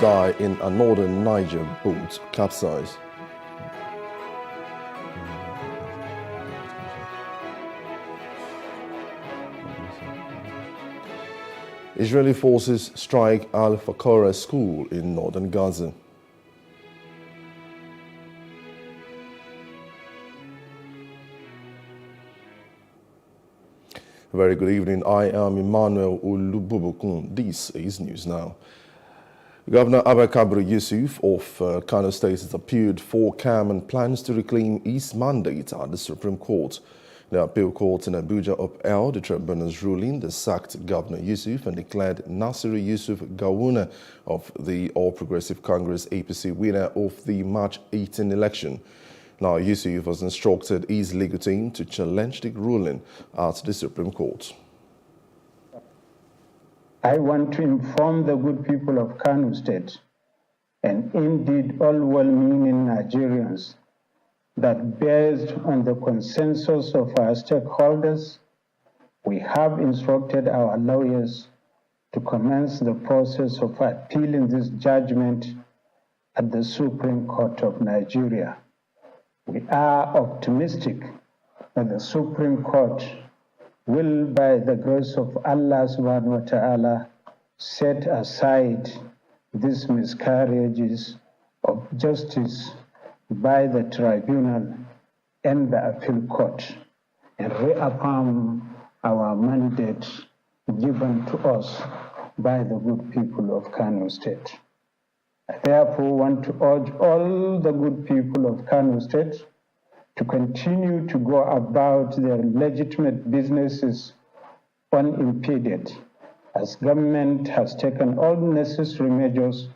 die in a northern Niger boat capsized. Israeli forces strike Al-Fakora school in northern Gaza. Very good evening. I am Emmanuel Olububukun. This is News Now. Governor Abakabru Yusuf of Kano State has appealed for calm and plans to reclaim his mandate at the Supreme Court. The appeal court in Abuja upheld the tribunal's ruling that sacked Governor Yusuf and declared Nasiru Yusuf Gawuna of the All Progressive Congress APC winner of the March 18 election. Now, Yusuf has instructed his legal team to challenge the ruling at the Supreme Court. I want to inform the good people of Kano State, and indeed all well-meaning Nigerians, that based on the consensus of our stakeholders, we have instructed our lawyers to commence the process of appealing this judgment at the Supreme Court of Nigeria. We are optimistic that the Supreme Court will, by the grace of Allah subhanahu wa ta'ala, set aside these miscarriages of justice by the tribunal and the appeal court and reaffirm our mandate given to us by the good people of Kano State. I therefore want to urge all the good people of Kano State to continue to go about their legitimate businesses unimpeded, as government has taken all necessary measures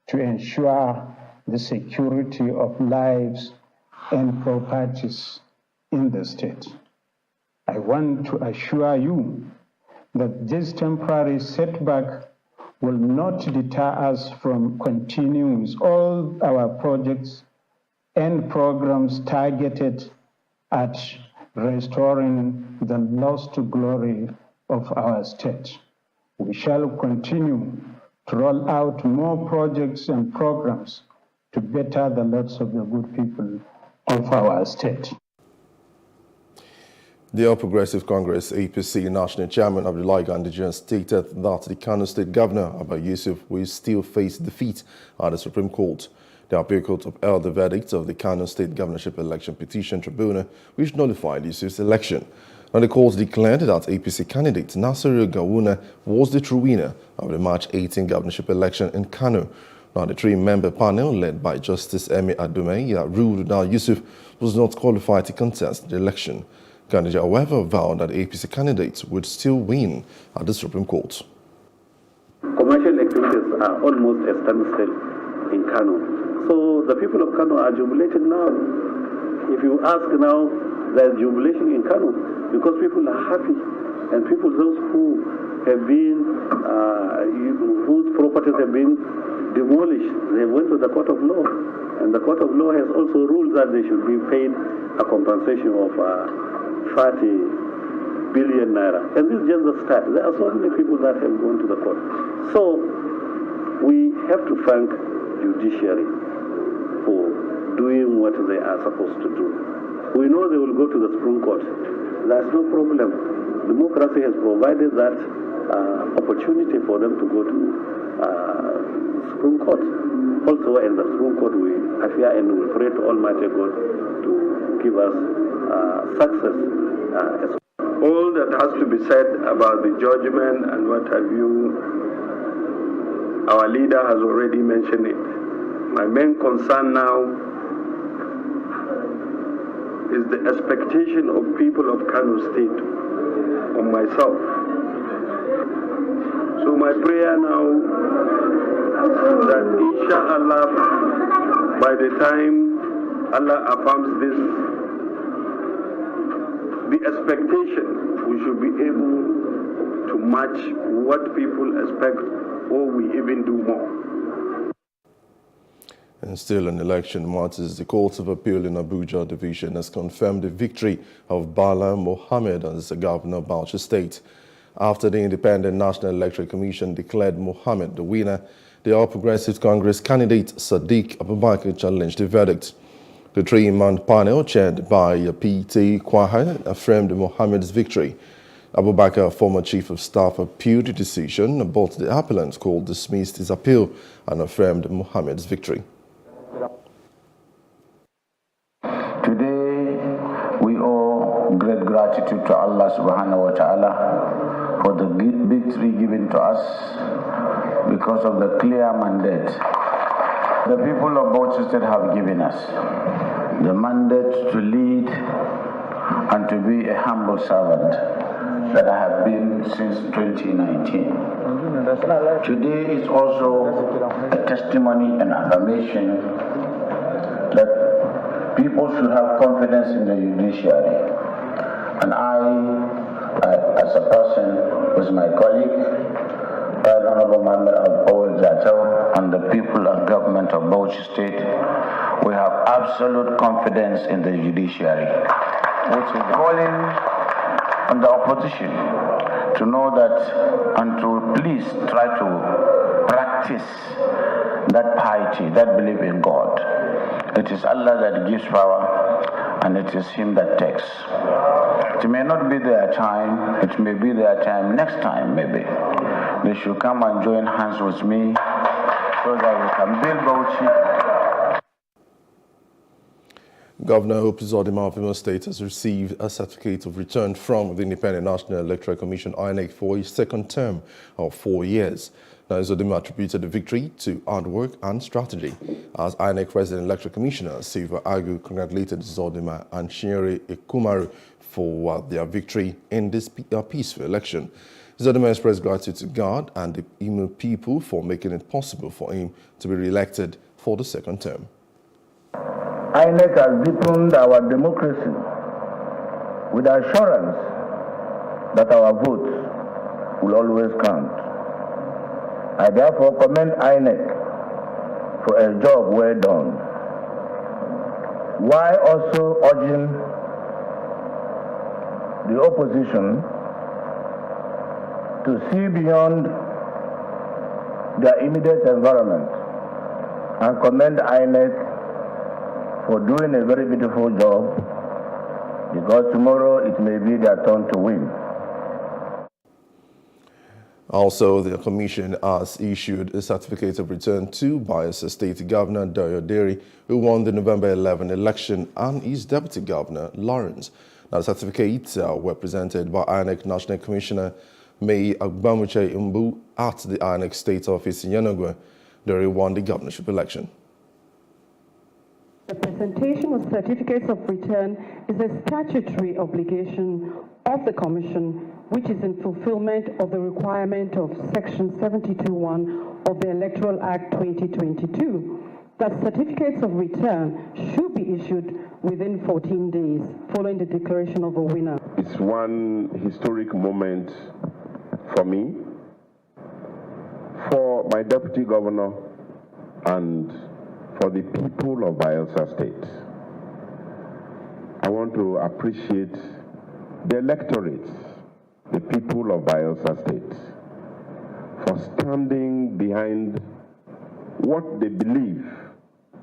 to ensure the security of lives and properties in the state. I want to assure you that this temporary setback will not deter us from continuing with all our projects and programs targeted at restoring the lost glory of our state. We shall continue to roll out more projects and programs to better the lives of the good people of our state. The All Progressive Congress APC National Chairman Abdullahi Gandhi stated that the Kano State Governor Abba Yusuf will still face defeat at the Supreme Court. The appeal court upheld the verdict of the Kano State Governorship Election Petition Tribunal, which nullified Yusuf's election. Now, the court declared that APC candidate Nasiru Gawuna was the true winner of the March 18 governorship election in Kano. Now, the three-member panel, led by Justice Emi Adumeya, ruled that Yusuf was not qualified to contest the election. Gandhi, however, vowed that the APC candidates would still win at the Supreme Court. Commercial activities are almost a standstill in Kano. So the people of Kano are jubilating now. If you ask now, there's jubilation in Kano because people are happy, and people, those who have been, whose properties have been demolished, they went to the court of law, and the court of law has also ruled that they should be paid a compensation of 30 billion naira. And this is just the start. There are so many people that have gone to the court. So we have to thank judiciary for doing what they are supposed to do. We know they will go to the Supreme Court. That's no problem. Democracy has provided that opportunity for them to go to Supreme Court. Also, in the Supreme Court, we fear and we pray to Almighty God to give us success. All that has to be said about the judgment and what have you, our leader has already mentioned it. My main concern now is the expectation of people of Kano State on myself. So my prayer now that inshallah by the time Allah affirms this, the expectation we should be able to match what people expect, or we even do more. And still in election matters, the Court of Appeal in Abuja Division has confirmed the victory of Bala Mohammed as the governor of Bauchi State. After the Independent National Electoral Commission declared Mohammed the winner, the All Progressive Congress candidate Sadiq Abubakar challenged the verdict. The three-man panel, chaired by P.T. Kwaha, affirmed Mohammed's victory. Abubakar, former chief of staff, appealed the decision, but the appellant's court dismissed his appeal and affirmed Mohammed's victory. Today, we owe great gratitude to Allah subhanahu wa ta'ala for the victory given to us because of the clear mandate the people of Bauchi State have given us. The mandate to lead and to be a humble servant that I have been since 2019. Today is also a testimony and affirmation that people should have confidence in the judiciary. And I as a person, with my colleague, Right Honorable Mohammed Al-Awal Jatau, and the people and government of Bauchi State, we have absolute confidence in the judiciary, which is calling on the opposition to know that and to please try to practice that piety, that belief in God. It is Allah that gives power, and it is Him that takes. It may not be their time, it may be their time next time, maybe. They should come and join hands with me so that we can build Bauchi. Governor Hope Uzodimma of Imo State has received a certificate of return from the Independent National Electoral Commission (INEC) for his second term of 4 years. Now, Uzodimma attributed the victory to hard work and strategy. As INEC President Electoral Commissioner Silva Agu congratulated Uzodimma and Chinyere Ekumaru for their victory in this peaceful election. Uzodimma expressed gratitude to God and the Imo people for making it possible for him to be re-elected for the second term. INEC has deepened our democracy with assurance that our votes will always count. I therefore commend INEC for a job well done, while also urging the opposition to see beyond their immediate environment and commend INEC for doing a very beautiful job, because tomorrow it may be their turn to win. Also, the Commission has issued a certificate of return to Bayelsa State Governor Dayo Deri, who won the November 11 election, and his Deputy Governor Lawrence. Now, the certificates were presented by INEC National Commissioner May Agbamuche Mbu at the INEC State Office in Yanagwe. Deri won the governorship election. The presentation of certificates of return is a statutory obligation of the Commission, which is in fulfillment of the requirement of Section 72(1) of the Electoral Act 2022, that certificates of return should be issued within 14 days following the declaration of a winner. It's one historic moment for me, for my Deputy Governor, and for the people of Bayelsa State. I want to appreciate the electorate, the people of Bayelsa State, for standing behind what they believe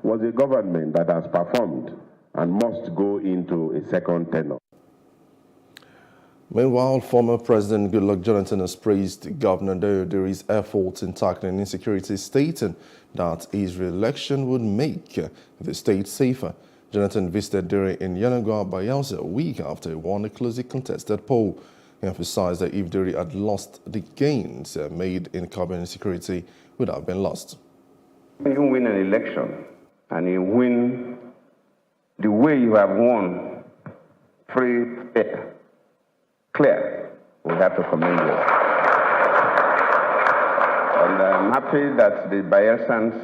was a government that has performed and must go into a second tenure. Meanwhile, former President Goodluck Jonathan has praised Governor Dayo Deri's efforts in tackling insecurity, stating that his re-election would make the state safer. Jonathan visited Deri in Yanagwa, Bayelsa a week after he won a closely contested poll. He emphasized that if Deri had lost, the gains made in curbing insecurity would have been lost. You win an election and you win the way you have won, free, fair, clear, we have to commend you. And I'm happy that the Bayelsans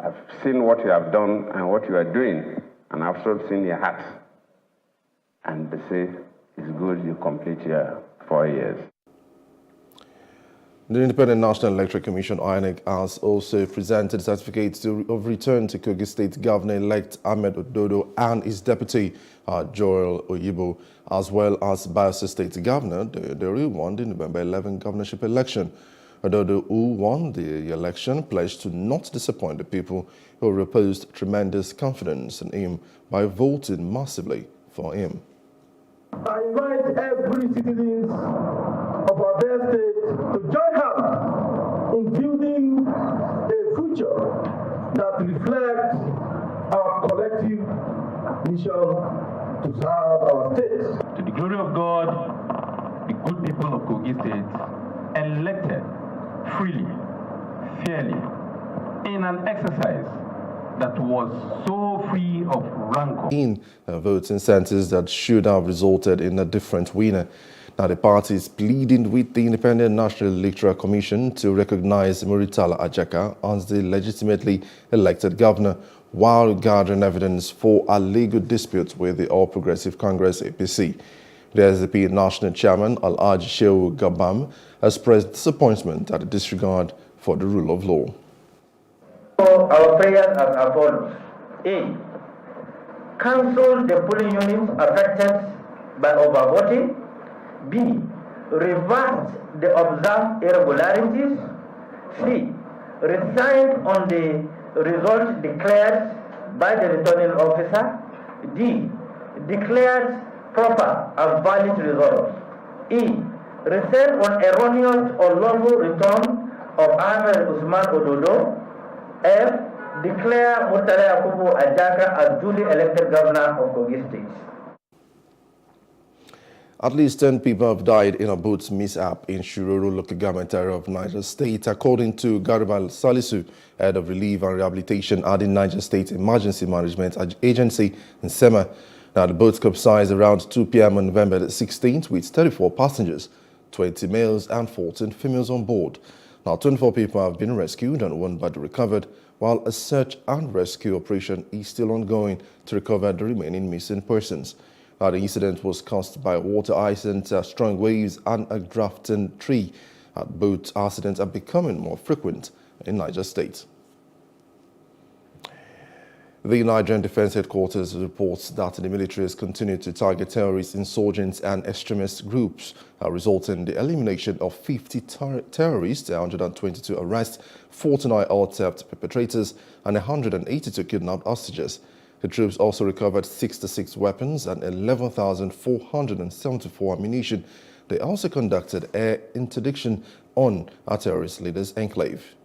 have seen what you have done and what you are doing, and I've also seen your heart. And they say, it's good you complete your 4 years. The Independent National Electoral Commission (INEC) has also presented certificates of return to Kogi State Governor-elect Ahmed Ododo and his deputy Joel Oyibo, as well as Bayelsa State Governor Dayo Deri, who won the November 11 governorship election. Ododo, who won the election, pledged to not disappoint the people who reposed tremendous confidence in him by voting massively for him. I invite every citizen of our dear state to join hands in building a future that reflects our collective mission to serve our state. To the glory of God, the good people of Kogi State elected freely, fairly, in an exercise that was so free of rancor. In voting centers that should have resulted in a different winner. Now the party is pleading with the Independent National Electoral Commission to recognize Muritala Ajaka as the legitimately elected governor while gathering evidence for a legal dispute with the All Progressive Congress APC. The SDP National Chairman Alhaji Shehu Gabam has expressed disappointment at the disregard for the rule of law. Our prayers are as follows. A. Cancel the polling units affected by overvoting. B. Reverse the observed irregularities. C. Resign on the result declared by the returning officer. D. Declared proper and valid results. E. Rescind on erroneous or lawful return of Ahmed Usman Ododo. F. Declare Murtala Yakubu Ajaka as duly elected governor of Kogi State. At least 10 people have died in a boat mishap in Shiroro local government area of Niger State, according to Garibal Salisu, head of relief and rehabilitation at the Niger State Emergency Management Agency in Sema. Now, the boat capsized around 2 p.m. on November the 16th with 34 passengers, 20 males and 14 females on board. Now, 24 people have been rescued and 1 body recovered, while a search and rescue operation is still ongoing to recover the remaining missing persons. Now, the incident was caused by water ice and strong waves and a drafting tree. Boat accidents are becoming more frequent in Niger State. The Nigerian Defense Headquarters reports that the military has continued to target terrorists, insurgents and extremist groups, resulting in the elimination of 50 terrorists, 122 arrests, 49 oil theft perpetrators and 182 kidnapped hostages. The troops also recovered 66 weapons and 11,474 ammunition. They also conducted air interdiction on a terrorist leader's enclave.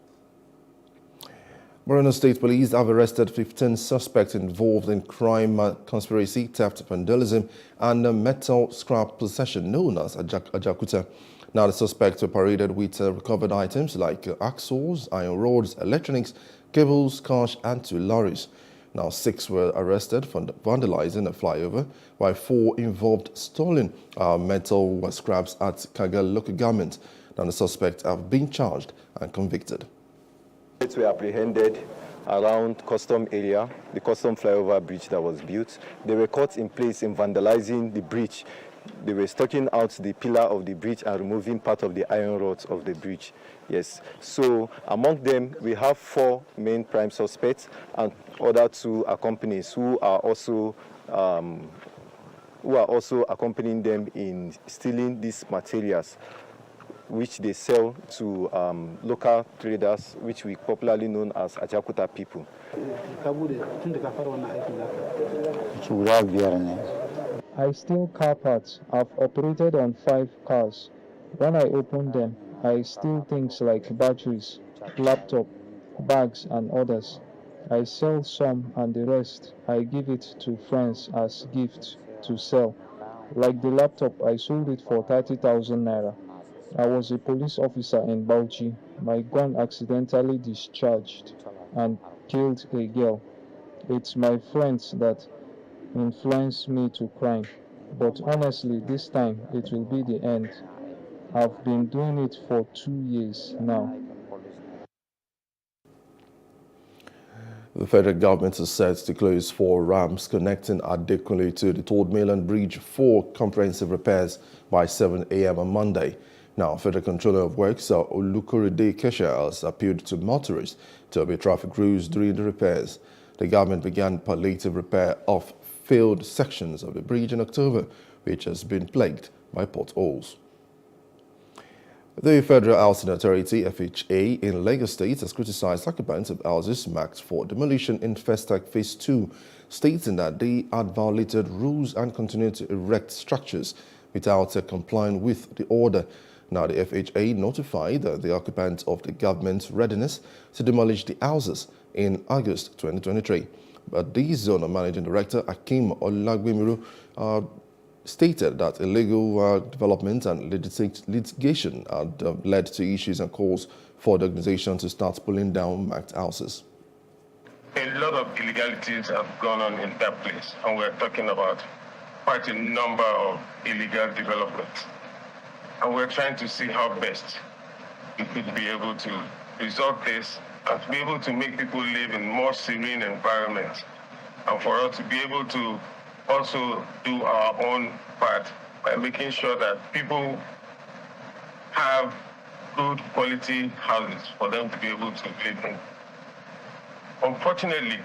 Borno State Police have arrested 15 suspects involved in crime, conspiracy, theft, vandalism, and metal scrap possession known as Ajakuta. Now, the suspects were paraded with recovered items like axles, iron rods, electronics, cables, cash, and 2 lorries. Now, 6 were arrested for vandalizing a flyover, while 4 involved stolen metal scraps at Kagal local government. Now, the suspects have been charged and convicted. Were apprehended around custom area, the custom flyover bridge that was built. They were caught in place in vandalizing the bridge. They were stalking out the pillar of the bridge and removing part of the iron rods of the bridge. Yes, so among them we have 4 main prime suspects and other 2 accomplices who are also accompanying them in stealing these materials, which they sell to local traders, which we popularly known as Ajakuta people. I steal car parts. I've operated on 5 cars. When I open them, I steal things like batteries, laptop, bags, and others. I sell some and the rest I give it to friends as gifts to sell. Like the laptop, I sold it for 30,000 naira. I was a police officer in Bauchi. My gun accidentally discharged and killed a girl. It's my friends that influenced me to crime. But honestly, this time it will be the end. I've been doing it for 2 years now. The federal government is set to close 4 ramps connecting Adekunle to the Third Mainland Bridge for comprehensive repairs by 7 a.m. on Monday. Now, Federal Controller of Works, Olukorede Kesha, has appealed to motorists to obey traffic rules during the repairs. The government began palliative repair of failed sections of the bridge in October, which has been plagued by potholes. The Federal Housing Authority, FHA, in Lagos State has criticized occupants of houses marked for demolition in Festac Phase 2, stating that they had violated rules and continued to erect structures without complying with the order. Now, the FHA notified the occupants of the government's readiness to demolish the houses in August 2023. But the Zone Managing Director, Akim Olagbemiru, stated that illegal development and litigation had led to issues and calls for the organization to start pulling down marked houses. A lot of illegalities have gone on in that place, and we're talking about quite a number of illegal developments. And we're trying to see how best we could be able to resolve this and to be able to make people live in more serene environments, and for us to be able to also do our own part by making sure that people have good quality houses for them to be able to live in. Unfortunately,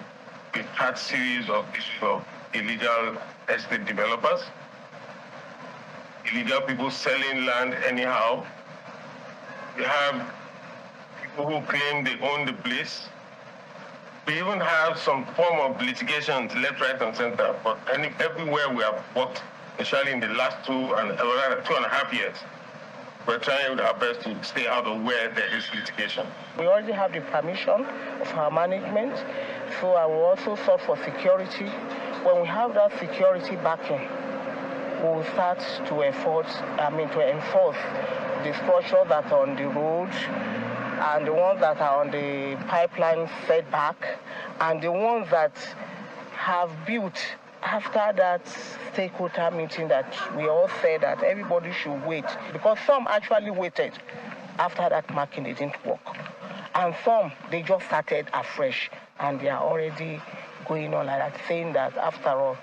we've had series of issues of illegal estate developers, illegal people selling land anyhow. We have people who claim they own the place. We even have some form of litigation left, right, and center. But everywhere we have worked, especially in the last 2.5 years, we're trying our best to stay out of where there is litigation. We already have the permission of our management, so I will also sought for security. When we have that security backing, we will start to enforce the structures that are on the road, and the ones that are on the pipeline setback, and the ones that have built after that stakeholder meeting that we all said that everybody should wait, because some actually waited after that marking didn't work, and some they just started afresh and they are already going on like that, saying that after all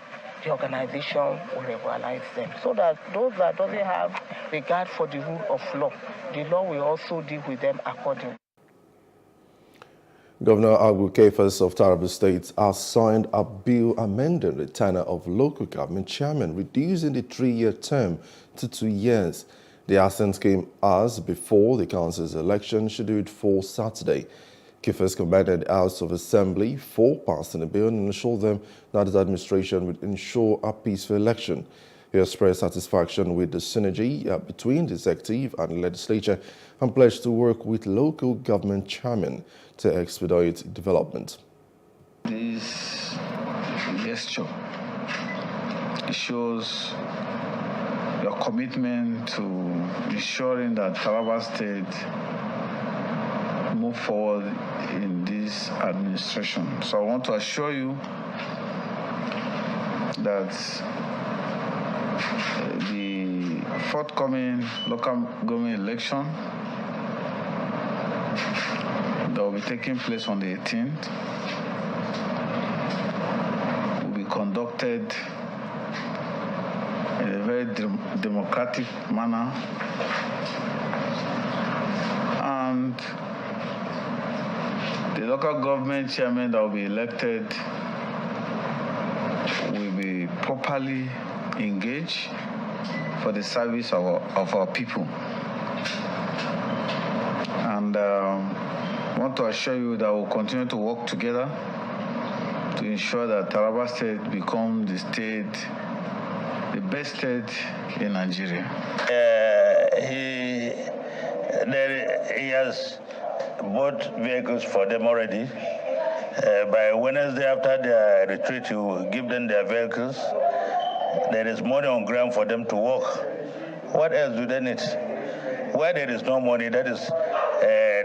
the organization will regularize them, so that those that doesn't have regard for the rule of law, the law will also deal with them accordingly. Governor Agu Kefas of Taraba State has signed a bill amending the tenure of local government chairmen, reducing the 3-year term to 2 years. The assent came as before the council's election scheduled for Saturday. Kefas commended the House of Assembly for passing the bill and assured them that his administration would ensure a peaceful election. He expressed satisfaction with the synergy between the executive and the legislature and pledged to work with local government chairmen to expedite development. This gesture shows your commitment to ensuring that Taraba State move forward in this administration. So I want to assure you that the forthcoming local government election that will be taking place on the 18th will be conducted in a very democratic manner, and the local government chairman that will be elected will be properly engaged for the service of our people. And I want to assure you that we'll continue to work together to ensure that Taraba State becomes the best state in Nigeria. He has bought vehicles for them already. By Wednesday after their retreat, he will give them their vehicles. There is money on ground for them to work. What else do they need? Where there is no money, that is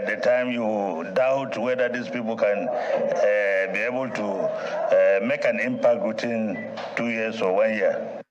the time you doubt whether these people can be able to make an impact within 2 years or 1 year.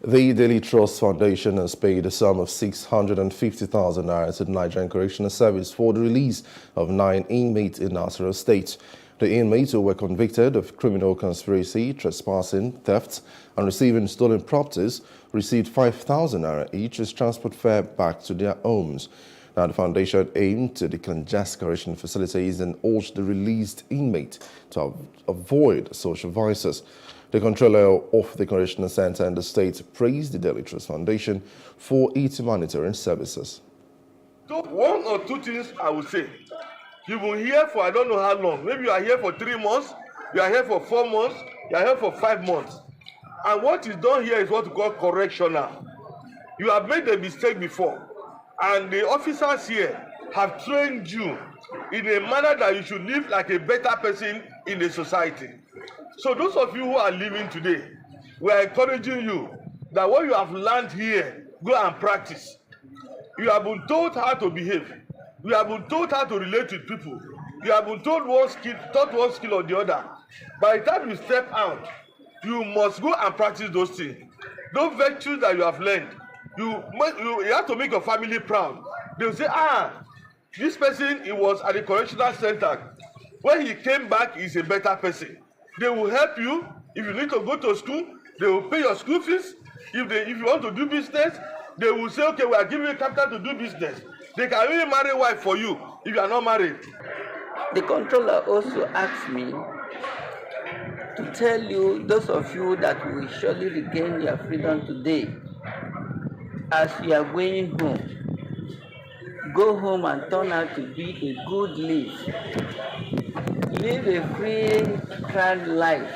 The Daily Trust Foundation has paid a sum of 650,000 naira to the Nigerian Correctional Service for the release of 9 inmates in Nasarawa State. The inmates who were convicted of criminal conspiracy, trespassing, theft, and receiving stolen properties received 5,000 naira each as transport fare back to their homes. Now, the foundation aimed to decongest correctional facilities and urged the released inmate to avoid social vices. The controller of the Correctional Center in the state praised the Daily Trust Foundation for its humanitarian services. So 1 or 2 things I would say. You've been here for I don't know how long. Maybe you are here for 3 months, you are here for 4 months, you are here for 5 months. And what is done here is what we call correctional. You have made a mistake before, and the officers here have trained you in a manner that you should live like a better person in the society. So those of you who are living today, we are encouraging you that what you have learned here, go and practice. You have been told how to behave. You have been told how to relate with people. You have been taught one skill or the other. By the time you step out, you must go and practice those things. Those virtues that you have learned, you have to make your family proud. They will say, this person, he was at the correctional center. When he came back, he's a better person. They will help you. If you need to go to school, they will pay your school fees. If you want to do business, they will say, okay, we are giving you capital to do business. They can even marry a wife for you if you are not married. The controller also asked me to tell you, those of you that will surely regain your freedom today, as you are going home, go home and turn out to be a good life. Live a free, crowd life.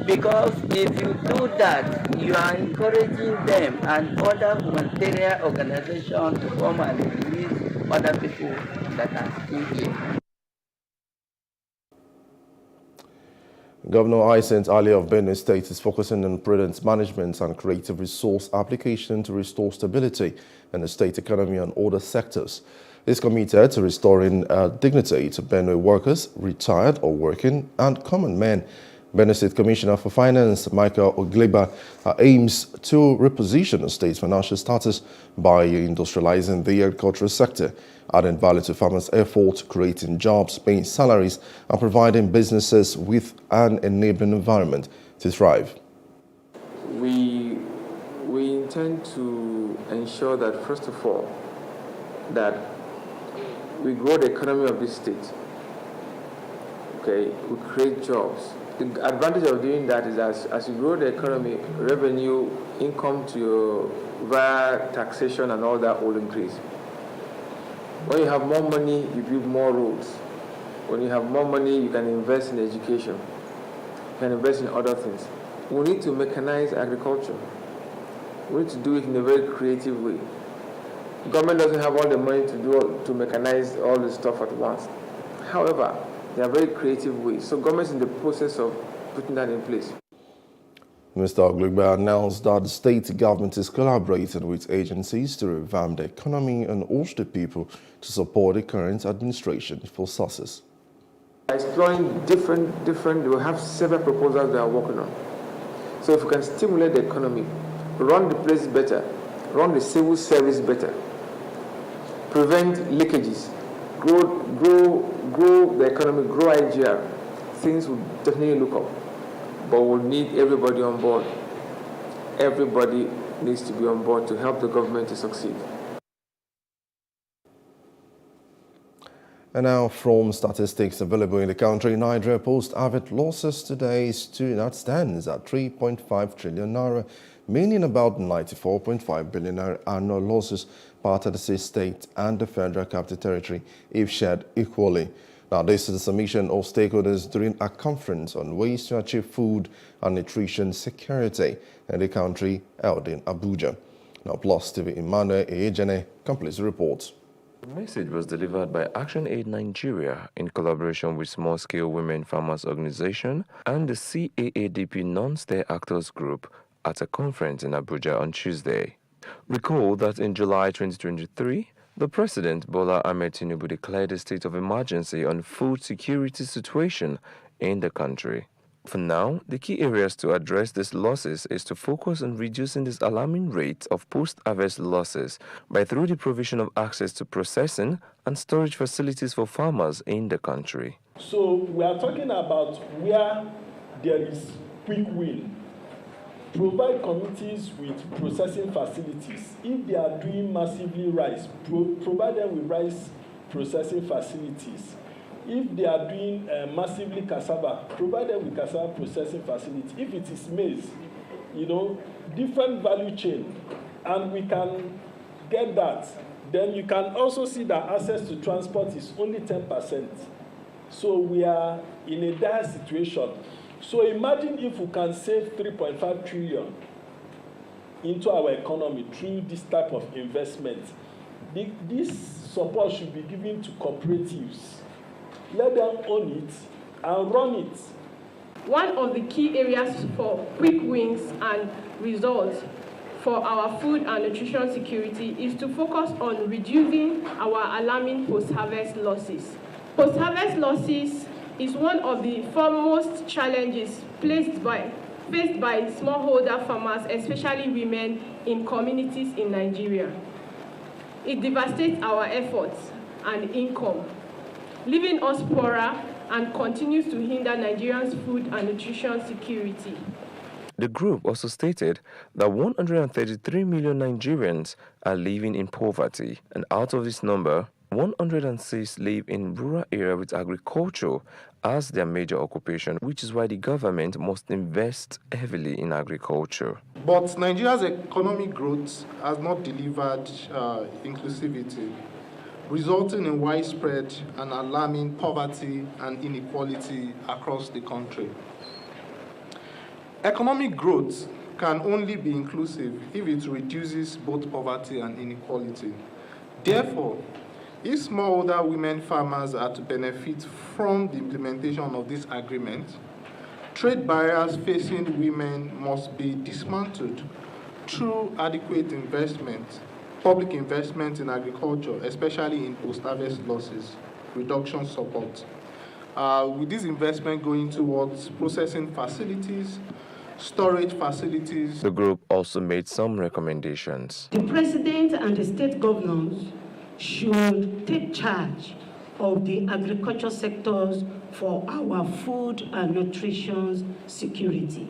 Because if you do that, you are encouraging them and other humanitarian organizations to come and release other people that are still here. Governor Isent Ali of Benue State is focusing on prudent management and creative resource application to restore stability in the state economy and other sectors. He is committed to restoring dignity to Benue workers, retired or working, and common men. Benue State Commissioner for Finance, Michael Ogleba, aims to reposition the state's financial status by industrializing the agricultural sector, adding value to farmers' effort, creating jobs, paying salaries, and providing businesses with an enabling environment to thrive. We intend to ensure that, first of all, that we grow the economy of this state. Okay, we create jobs. The advantage of doing that is as you grow the economy, revenue, income to your via taxation and all that will increase. When you have more money, you build more roads. When you have more money, you can invest in education. You can invest in other things. We need to mechanize agriculture. We need to do it in a very creative way. Government doesn't have all the money to mechanize all this stuff at once. However, there are very creative ways. So government is in the process of putting that in place. Mr. Oglugba announced that the state government is collaborating with agencies to revamp the economy and urge the people to support the current administration for sources. Exploring different, we have several proposals they are working on. So if we can stimulate the economy, run the place better, run the civil service better, prevent leakages, grow the economy, grow IGR, things will definitely look up. But we'll need everybody on board. Everybody needs to be on board to help the government to succeed. And now from statistics available in the country, Nigeria post-harvest losses today stands at 3.5 trillion naira, meaning about 94.5 billion naira annual losses part of the state and the Federal Capital Territory if shared equally. Now, this is a submission of stakeholders during a conference on ways to achieve food and nutrition security in the country held in Abuja. Now, PlusTV Emmanuel Ejene completes the report. The message was delivered by Action Aid Nigeria in collaboration with Small Scale Women Farmers Organization and the CAADP Non-State Actors Group at a conference in Abuja on Tuesday. Recall that in July 2023, the President Bola Ahmed Tinubu declared a state of emergency on food security situation in the country. For now, the key areas to address these losses is to focus on reducing this alarming rate of post-harvest losses through the provision of access to processing and storage facilities for farmers in the country. So we are talking about where there is quick win. Provide communities with processing facilities. If they are doing massively rice, provide them with rice processing facilities. if they are doing massively cassava, provide them with cassava processing facility. If it is maize, different value chain, and we can get that. Then you can also see that access to transport is only 10%. So we are in a dire situation. So imagine if we can save 3.5 trillion into our economy through this type of investment. This support should be given to cooperatives. Let them own it and run it. One of the key areas for quick wins and results for our food and nutrition security is to focus on reducing our alarming post-harvest losses. Post-harvest losses is one of the foremost challenges faced by smallholder farmers, especially women in communities in Nigeria. It devastates our efforts and income, leaving us poorer and continues to hinder Nigerians' food and nutrition security. The group also stated that 133 million Nigerians are living in poverty, and out of this number, 106 live in rural areas with agriculture as their major occupation, which is why the government must invest heavily in agriculture. But Nigeria's economic growth has not delivered inclusivity, resulting in widespread and alarming poverty and inequality across the country. Economic growth can only be inclusive if it reduces both poverty and inequality. Therefore, if smallholder women farmers are to benefit from the implementation of this agreement, trade barriers facing women must be dismantled through adequate investment, public investment in agriculture, especially in post-harvest losses, reduction support. With this investment going towards processing facilities, storage facilities. The group also made some recommendations. The president and the state governors should take charge of the agriculture sectors for our food and nutrition security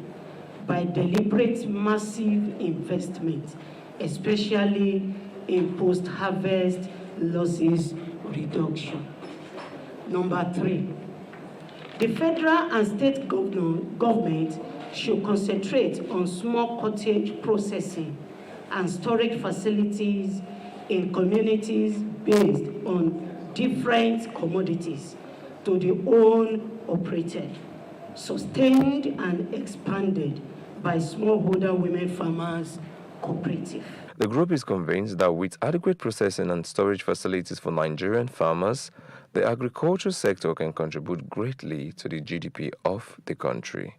by deliberate massive investment, especially in post-harvest losses reduction. Number 3, the federal and state government should concentrate on small cottage processing and storage facilities in communities based on different commodities to be owned, operated, sustained and expanded by smallholder women farmers cooperative. The group is convinced that with adequate processing and storage facilities for Nigerian farmers, the agriculture sector can contribute greatly to the GDP of the country.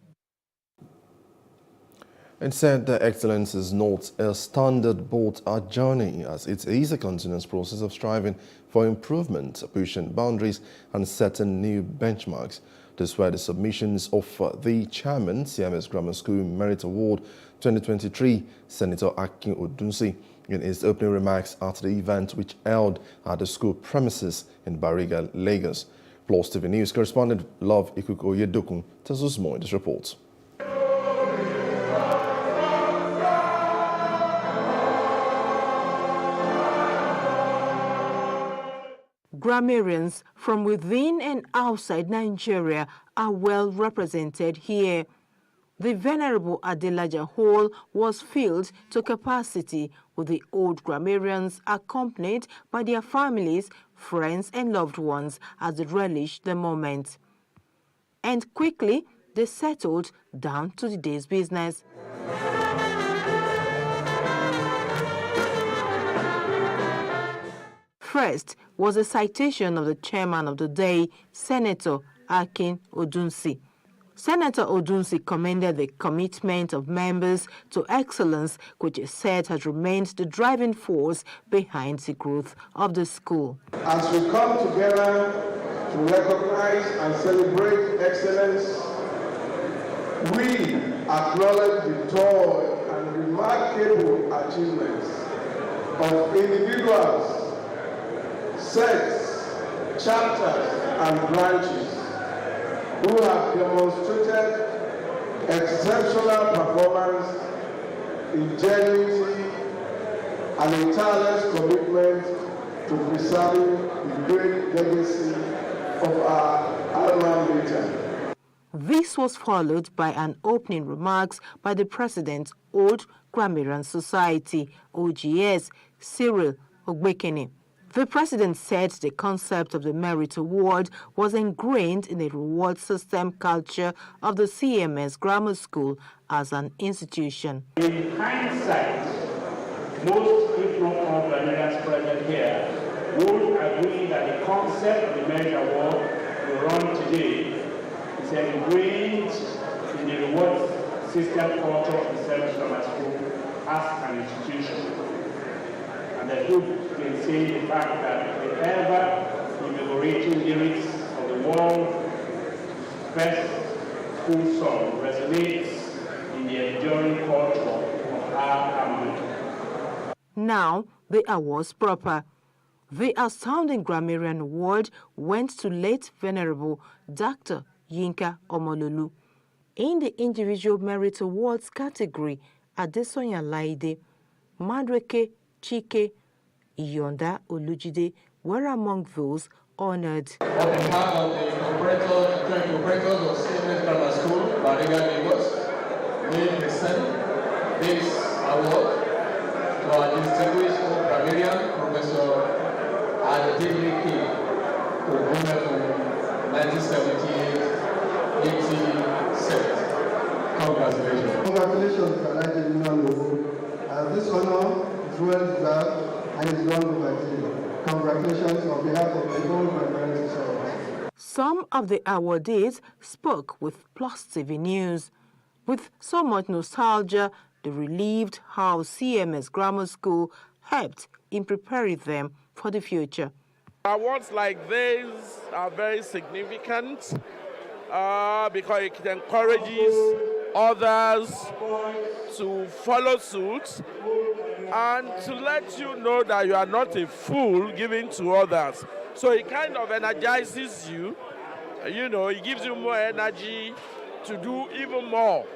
It said that excellence is not a standard but a journey, as it is a continuous process of striving for improvement, pushing boundaries and setting new benchmarks. This were the submissions of the chairman, CMS Grammar School Merit Award 2023, Senator Akin Odunsi, in his opening remarks at the event which held at the school premises in Bariga, Lagos. PlusTV News correspondent Love Ikuko Yedokun tells us more in this report. Grammarians from within and outside Nigeria are well represented here. The Venerable Adelaja Hall was filled to capacity with the old grammarians accompanied by their families, friends and loved ones as they relished the moment. And quickly, they settled down to the day's business. First was a citation of the chairman of the day, Senator Akin Odunsi. Senator Odunsi commended the commitment of members to excellence, which he said has remained the driving force behind the growth of the school. As we come together to recognize and celebrate excellence, we acknowledge the toil and remarkable achievements of individuals, sects, chapters, and branches who have demonstrated exceptional performance, ingenuity, and a tireless commitment to preserving the great legacy of our This was followed by an opening remarks by the President, Old Grammarian Society, OGS, Cyril Ogbekene. The President said the concept of the Merit Award was ingrained in the reward system culture of the CMS Grammar School as an institution. In hindsight, most, if not all, grammarians present here would agree that the concept of the Merit Award we run today is ingrained in the reward system culture of the CMS Grammar School as an institution. And the truth can say the fact that the ever-invigorating lyrics of the world's best school song resonates in the enduring culture of our family. Now, the awards proper. The Outstanding Grammarian Award went to late Venerable Dr. Yinka Omololu. In the Individual Merit Awards category, Adesonya Laide, Madreke Chike, Iyonda Olujide were among those honored. On behalf of the operators of CMS Grammar School, Bariga, Lagos, we present this award to our distinguished grammarian, Professor Adedele K, who won from 1978-87. Congratulations. Congratulations, Alhaji. This honor is well deserved and is long overdue. Congratulations on behalf of the whole Grammarian Society. Some of the awardees spoke with Plus TV News. With so much nostalgia, they relieved how CMS Grammar School helped in preparing them for the future. Awards like these are very significant because it encourages others to follow suit and to let you know that you are not a fool giving to others. So it kind of energizes you, it gives you more energy to do even more,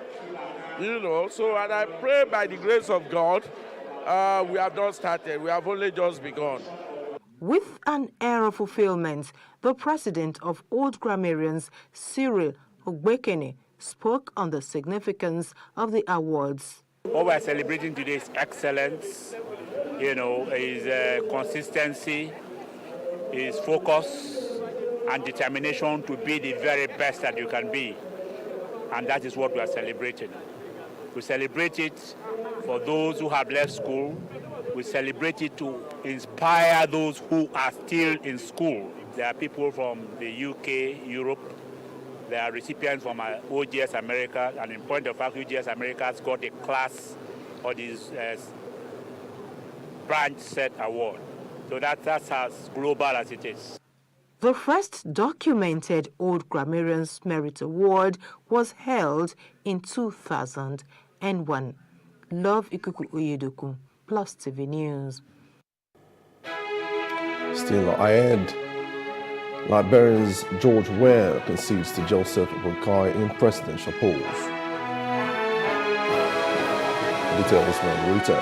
So, and I pray by the grace of God, we have not started, we have only just begun. With an air of fulfillment, the President of Old Grammarians, Cyril Ogbekene, spoke on the significance of the awards. What we're celebrating today is excellence, is consistency, is focus and determination to be the very best that you can be. And that is what we are celebrating. We celebrate it for those who have left school. We celebrate it to inspire those who are still in school. There are people from the UK, Europe. There are recipients from OGS America, and in point of fact, OGS America has got a class or this branch set award. So that's as global as it is. The first documented Old Grammarians Merit Award was held in 2001. Love Ikuku Oyedoku, Plus TV News. Still ahead, Liberian's George Weah concedes to Joseph Boakai in presidential polls. Details from Rita.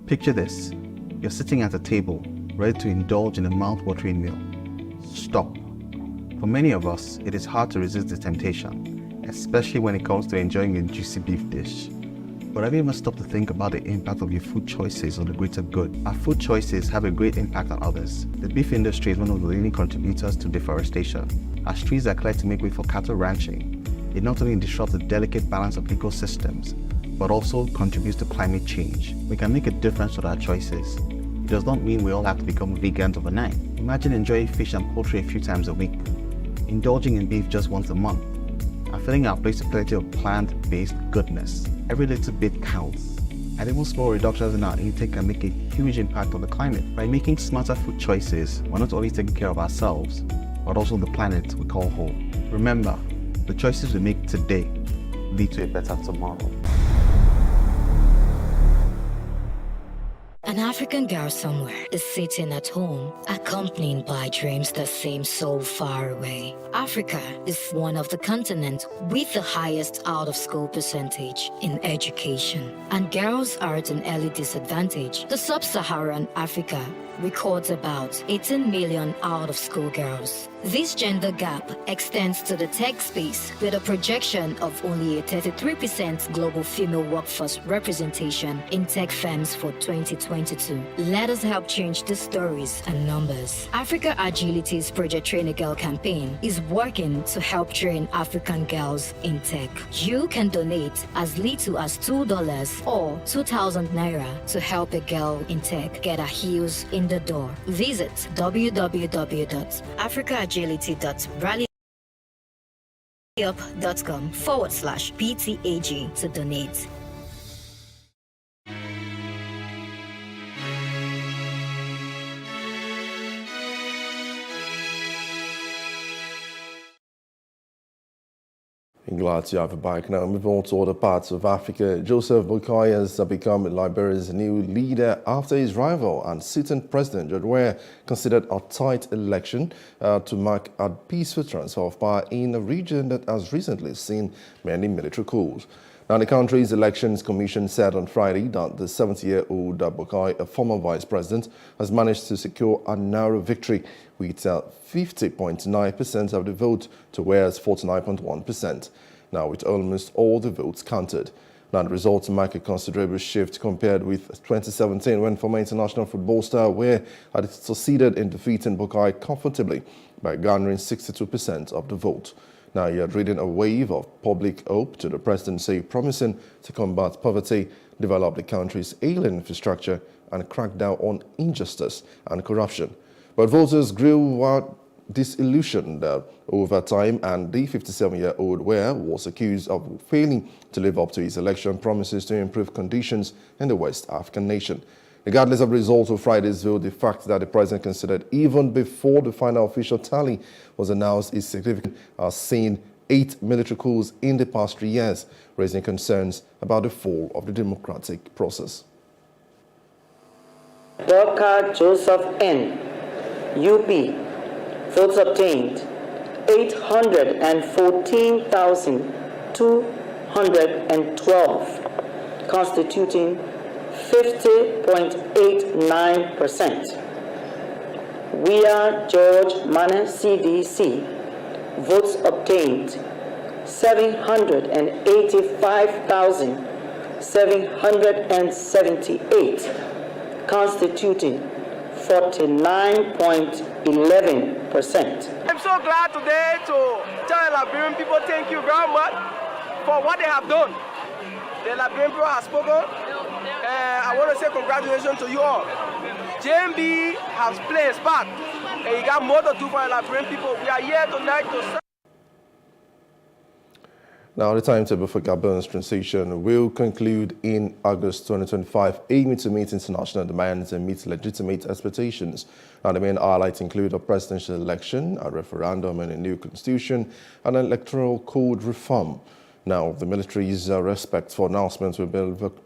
Picture this. You're sitting at a table, ready to indulge in a mouth-watering meal. Stop. For many of us, it is hard to resist the temptation, especially when it comes to enjoying a juicy beef dish. But have you ever stopped to think about the impact of your food choices on the greater good? Our food choices have a great impact on others. The beef industry is one of the leading contributors to deforestation. As trees are cleared to make way for cattle ranching, it not only disrupts the delicate balance of ecosystems, but also contributes to climate change. We can make a difference with our choices. It does not mean we all have to become vegans overnight. Imagine enjoying fish and poultry a few times a week, indulging in beef just once a month, and filling our plates with plenty of plant-based goodness. Every little bit counts. And even small reductions in our intake can make a huge impact on the climate. By making smarter food choices, we're not only taking care of ourselves, but also the planet we call home. Remember, the choices we make today lead to a better tomorrow. An African girl somewhere is sitting at home, accompanied by dreams that seem so far away. Africa is one of the continents with the highest out-of-school percentage in education, and girls are at an early disadvantage. The sub-Saharan Africa records about 18 million out-of-school girls. This gender gap extends to the tech space with a projection of only a 33% global female workforce representation in tech firms for 2022. Let us help change the stories and numbers. Africa Agility's Project Train a Girl campaign is working to help train African girls in tech. You can donate as little as $2 or 2,000 naira to help a girl in tech get her heels in the door. Visit www.africaagility.rallyup.com/PTAG to donate. Glad to have you back. Now, moving on to other parts of Africa. Joseph Boakai has become Liberia's new leader after his rival and sitting president, George Weah, considered a tight election to mark a peaceful transfer of power in a region that has recently seen many military coups. Now, the country's Elections Commission said on Friday that the 70-year-old Boakai, a former vice president, has managed to secure a narrow victory with 50.9% of the vote to Weah's 49.1%. Now, with almost all the votes counted. Now, the results mark a considerable shift compared with 2017 when former international football star Weah had succeeded in defeating Boakai comfortably by garnering 62% of the vote. Now, he had ridden a wave of public hope to the presidency, promising to combat poverty, develop the country's ailing infrastructure, and crack down on injustice and corruption. But voters grew disillusioned over time, and the 57-year-old Weah was accused of failing to live up to his election promises to improve conditions in the West African nation. Regardless of the result of Friday's vote, the fact that the president considered even before the final official tally was announced is significant, as seen 8 military coups in the past 3 years, raising concerns about the fall of the democratic process. Dr. Joseph N. UP, votes obtained 814,212, constituting 50.89%. Weah George Mane CDC, votes obtained 785,778, constituting 49.11%. I'm so glad today to tell the Liberian people thank you very much for what they have done. The Liberian people have spoken. I want to say congratulations to you all. JMB has played his part, and he got more to do for the Liberian people. We are here tonight to serve. Now, the timetable for Gabon's transition will conclude in August 2025, aiming to meet international demands and meet legitimate expectations. Now, the main highlights include a presidential election, a referendum and a new constitution, and an electoral code reform. Now, the military's respect for announcements will be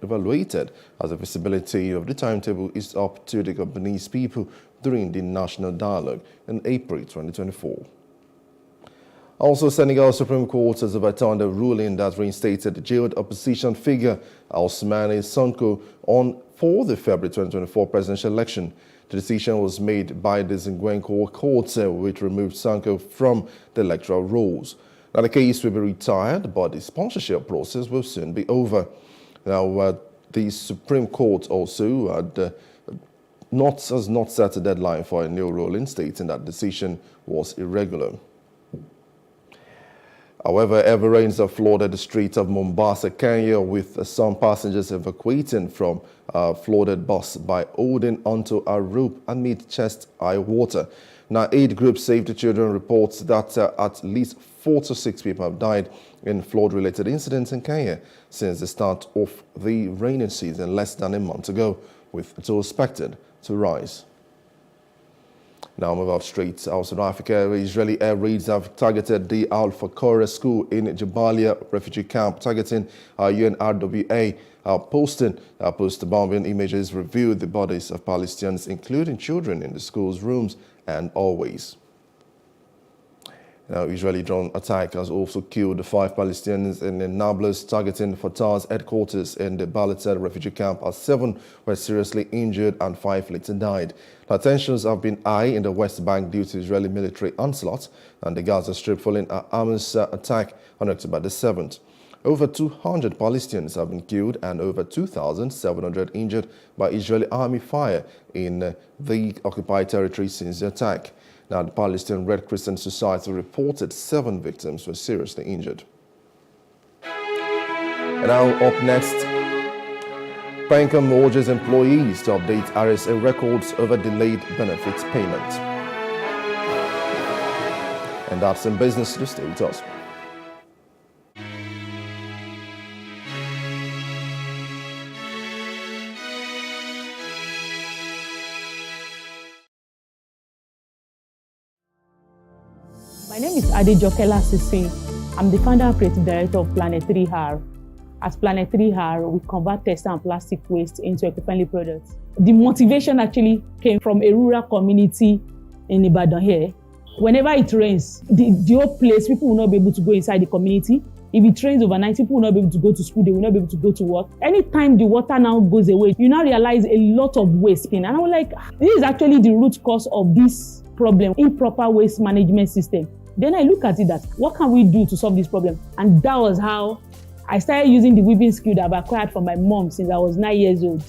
evaluated, as the visibility of the timetable is up to the Gabonese people during the national dialogue in April 2024. Also, Senegal Supreme Court has overturned a ruling that reinstated the jailed opposition figure Ousmane Sonko for the February 2024 presidential election. The decision was made by the Zingwenko Court, which removed Sonko from the electoral rolls. Now, the case will be retired, but the sponsorship process will soon be over. Now, the Supreme Court also has not set a deadline for a new ruling, stating that decision was irregular. However, heavy rains have flooded the streets of Mombasa, Kenya, with some passengers evacuating from a flooded bus by holding onto a rope amid chest-high water. Now, Aid Group Save the Children reports that at least 4 to 6 people have died in flood-related incidents in Kenya since the start of the rainy season less than a month ago, with those expected to rise. Now move up straight outside Africa. Israeli air raids have targeted the Al-Fakora school in Jabalia refugee camp, targeting UNRWA. Post-bombing images revealed the bodies of Palestinians, including children, in the school's rooms and hallways. Now, Israeli drone attack has also killed 5 Palestinians in Nablus, targeting Fatah's headquarters in the Balatel refugee camp, as 7 were seriously injured and 5 later died. The tensions have been high in the West Bank due to Israeli military onslaught and the Gaza Strip following Hamas attack on October the 7th. Over 200 Palestinians have been killed and over 2,700 injured by Israeli army fire in the occupied territory since the attack. Now, the Palestinian Red Crescent Society reported 7 victims were seriously injured. And now up next, Pencom urges employees to update RSA records over delayed benefits payment. And that's in business to stay with us. My name is Adejokela Sisi. I'm the founder and creative director of Planet 3R. At Planet 3R, we convert textile and plastic waste into eco-friendly products. The motivation actually came from a rural community in Ibadan here. Whenever it rains, the whole place, people will not be able to go inside the community. If it rains overnight, people will not be able to go to school, they will not be able to go to work. Anytime the water now goes away, you now realize a lot of waste. And I was like, this is actually the root cause of this problem, improper waste management system. Then I look at it that, what can we do to solve this problem? And that was how I started using the weaving skill that I've acquired from my mom since I was 9 years old.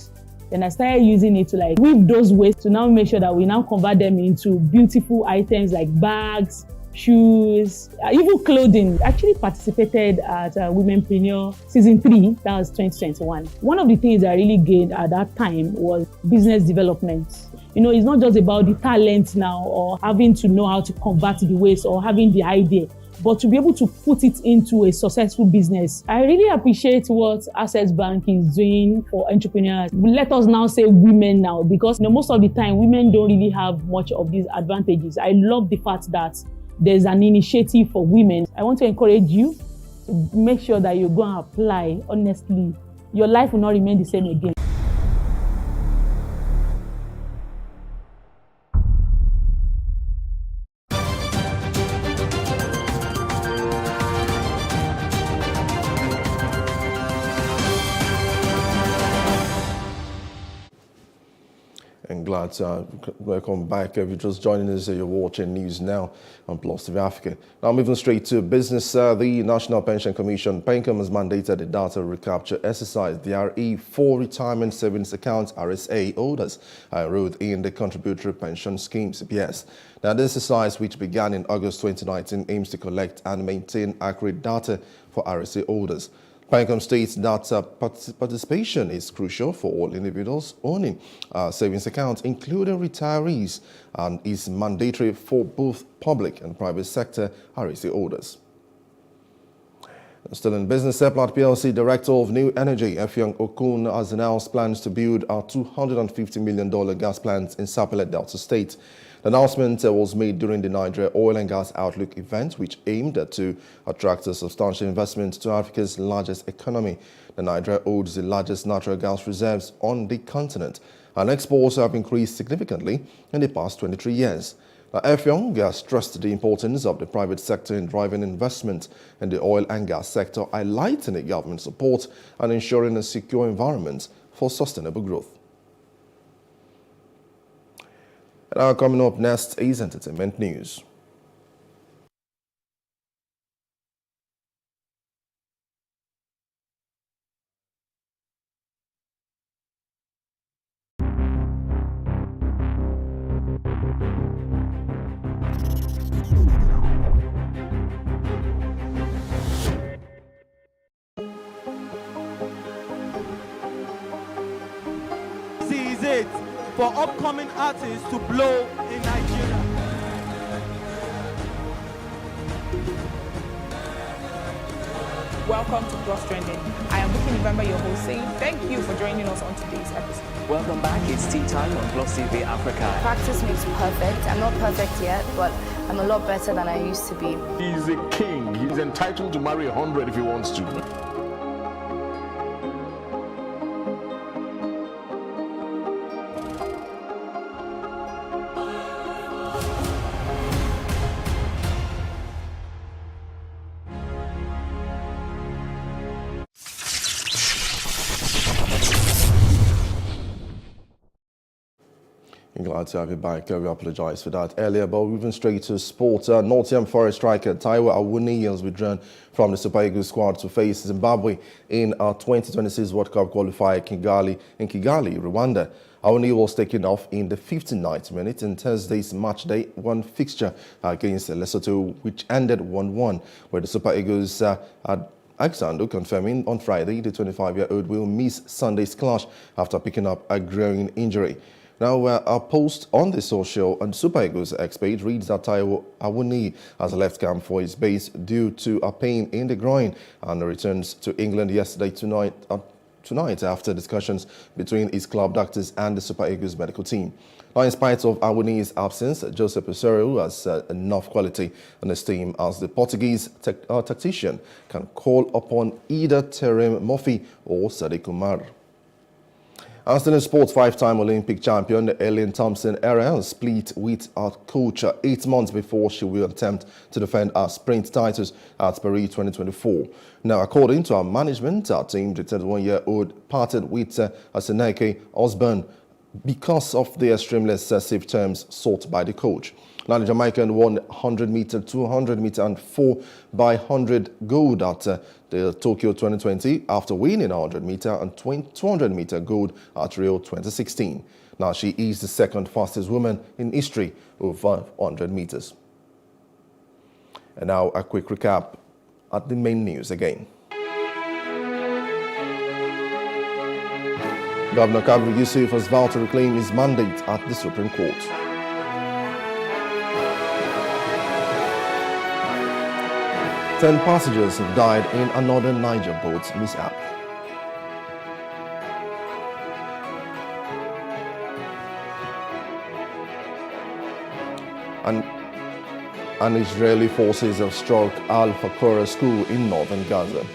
Then I started using it to weave those waste to now make sure that we now convert them into beautiful items like bags, shoes, even clothing. I actually participated at Womenpreneur Season 3, that was 2021. One of the things I really gained at that time was business development. You know, it's not just about the talent now or having to know how to convert the waste or having the idea, but to be able to put it into a successful business. I really appreciate what Access Bank is doing for entrepreneurs. Let us now say women now, because most of the time women don't really have much of these advantages. I love the fact that there's an initiative for women. I want to encourage you to make sure that you go and apply honestly. Your life will not remain the same again. And glad to welcome back. If you're just joining us, you're watching News Now on PlusTvAfrica. Now moving straight to business, the National Pension Commission, PENCOM, has mandated the data recapture exercise, DRE, for retirement savings accounts, RSA holders enrolled in the contributory pension scheme, CPS. Now this exercise, which began in August 2019, aims to collect and maintain accurate data for RSA holders. PENCOM states that participation is crucial for all individuals owning savings accounts, including retirees, and is mandatory for both public and private sector RSA holders. Still in business, Seplat PLC Director of New Energy, Effiong Okun, has announced plans to build a $250 million gas plant in Sapele, Delta State. The announcement was made during the Nigeria Oil and Gas Outlook event, which aimed to attract a substantial investment to Africa's largest economy. The Nigeria holds the largest natural gas reserves on the continent, and exports have increased significantly in the past 23 years. Effiong has stressed the importance of the private sector in driving investment in the oil and gas sector, highlighting the government support and ensuring a secure environment for sustainable growth. And now coming up next is entertainment news. This is it for upcoming artists to blow in Nigeria. Welcome to Plus Trending. I am Bookie November, your host, saying thank you for joining us on today's episode. Welcome back. It's tea time on Plus TV Africa. Practice makes perfect. I'm not perfect yet, but I'm a lot better than I used to be. He's a king. He's entitled to marry 100 if he wants to. Glad to have you back. We apologise for that earlier, but moving straight to sports. Nottingham Forest striker Taiwo Awoniyi has withdrawn from the Super Eagles squad to face Zimbabwe in our 2026 World Cup qualifier in Kigali, Rwanda. Awoniyi was taken off in the 59th minute in Thursday's match day one fixture against Lesotho, which ended 1-1, where the Super Eagles had Alexander confirming on Friday the 25-year-old will miss Sunday's clash after picking up a growing injury. Now, a post on the social and Super Eagles X page reads that Taiwo Awoniyi has left camp for his base due to a pain in the groin and returns to England tonight after discussions between his club doctors and the Super Eagles medical team. Now, in spite of Awoniyi's absence, Joseph Peseiro has enough quality in his team as the Portuguese tactician can call upon either Terem Murphy or Sadiq Umar. As in sports, five-time Olympic champion Ellen Thompson-Herah split with her coach 8 months before she will attempt to defend her sprint titles at Paris 2024. Now, according to our management, our team, the 31-year-old parted with Aseneke Osborne because of the extremely excessive terms sought by the coach. Now, the Jamaican won 100-meter, 200-meter and 4x100 gold at the Tokyo 2020 after winning 100-meter and 200-meter gold at Rio 2016. Now, she is the second fastest woman in history over 100 meters. And now, a quick recap at the main news again. Governor Kabir Yusuf has vowed to reclaim his mandate at the Supreme Court. Ten passengers have died in another Niger boat mishap. And Israeli forces have struck Al-Fakura school in northern Gaza.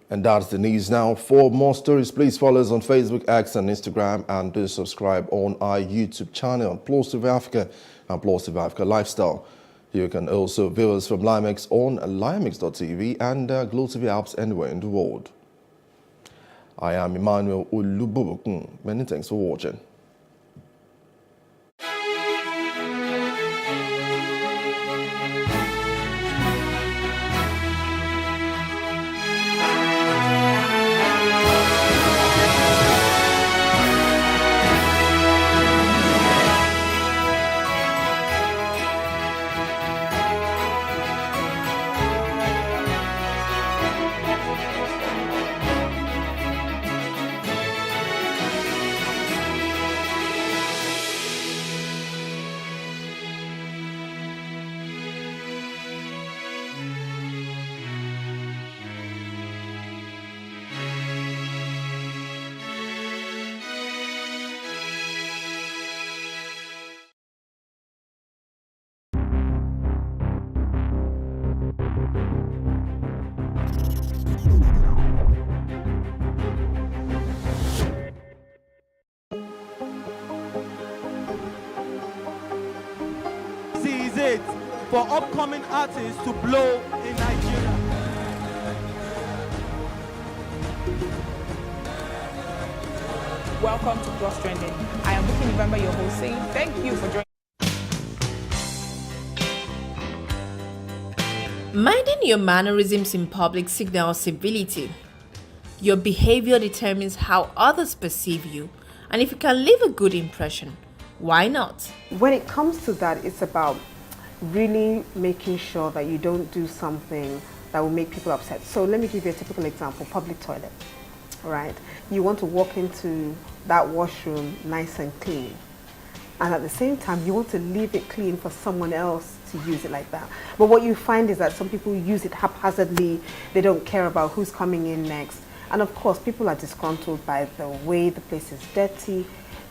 And that's the news now. For more stories, please follow us on Facebook, X, and Instagram, and do subscribe on our YouTube channel, PlusTvAfrica and PlusTvAfrica Lifestyle. You can also view us from Limex on limex.tv and Glow TV apps anywhere in the world. I am Emmanuel Olubobokun. Many thanks for watching. It for upcoming artists to blow in Nigeria. Welcome to Plus Trending. I am Bookie November, your host, saying thank you for joining. Minding your mannerisms in public signals civility. Your behavior determines how others perceive you, and if you can leave a good impression, why not? When it comes to that, it's about really making sure that you don't do something that will make people upset. So let me give you a typical example: public toilet. right? You want to walk into that washroom nice and clean. And at the same time, you want to leave it clean for someone else to use it like that. But what you find is that some people use it haphazardly. They don't care about who's coming in next. And of course, people are disgruntled by the way the place is dirty,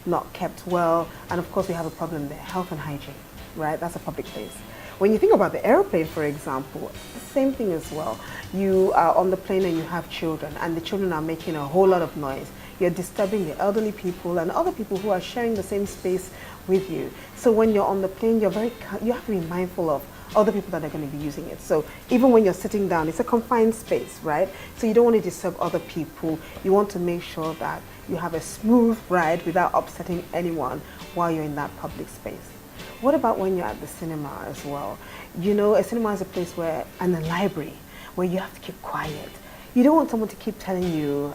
not kept well. And of course, we have a problem there, health and hygiene, right? That's a public place. When you think about the airplane, for example, the same thing as well. You are on the plane and you have children, and the children are making a whole lot of noise. You're disturbing the elderly people and other people who are sharing the same space with you. So when you're on the plane, you have to be mindful of other people that are going to be using it. So even when you're sitting down, it's a confined space, right? So you don't want to disturb other people. You want to make sure that you have a smooth ride without upsetting anyone while you're in that public space. What about when you're at the cinema as well? You know, a cinema is a place where, and a library, where you have to keep quiet. You don't want someone to keep telling you,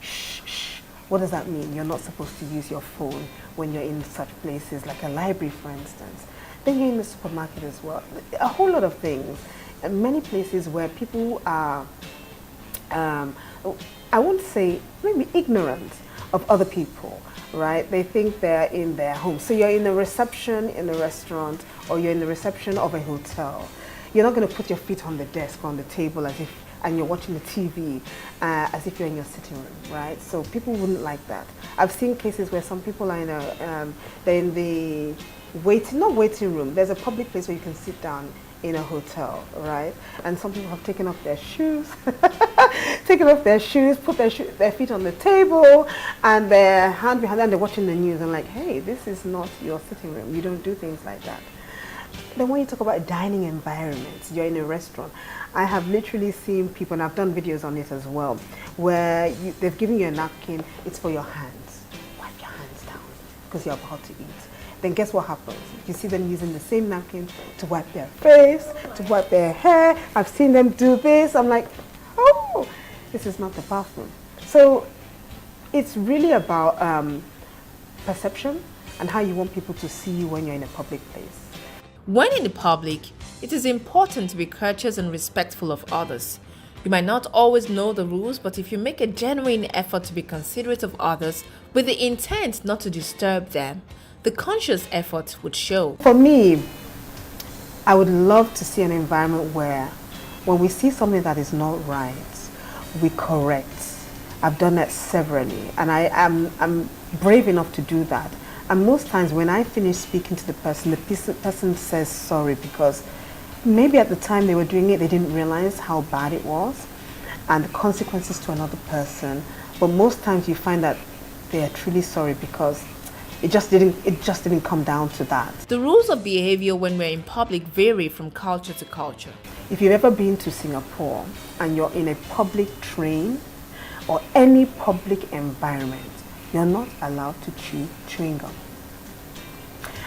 shh, shh. What does that mean? You're not supposed to use your phone when you're in such places, like a library, for instance. Then you're in the supermarket as well. A whole lot of things. And many places where people are, I won't say maybe ignorant of other people, right? They think they're in their home. So you're in a reception in a restaurant, or you're in the reception of a hotel. You're not going to put your feet on the desk, on the table, and you're watching the TV as if you're in your sitting room, right? So people wouldn't like that. I've seen cases where some people are in they're in the not waiting room. There's a public place where you can sit down in a hotel, right? And some people have taken off their shoes, put their feet on the table, and their hand behind them, they're watching the news and like, hey, this is not your sitting room. You don't do things like that. Then when you talk about dining environments, you're in a restaurant. I have literally seen people, and I've done videos on it as well, where they've given you a napkin, it's for your hands. Wipe your hands down because you're about to eat. Then guess what happens? You see them using the same napkin to wipe their face, to wipe their hair. I've seen them do this. I'm like, oh, this is not the bathroom. So it's really about perception and how you want people to see you when you're in a public place. When in the public, it is important to be courteous and respectful of others. You might not always know the rules, but if you make a genuine effort to be considerate of others with the intent not to disturb them, the conscious effort would show. For me, I would love to see an environment where when we see something that is not right, we correct. I've done that severally, and I'm brave enough to do that. And most times when I finish speaking to the person says sorry, because maybe at the time they were doing it, they didn't realize how bad it was and the consequences to another person. But most times you find that they are truly sorry because it just didn't come down to that. The rules of behavior when we're in public vary from culture to culture. If you've ever been to Singapore and you're in a public train or any public environment, you're not allowed to chew chewing gum.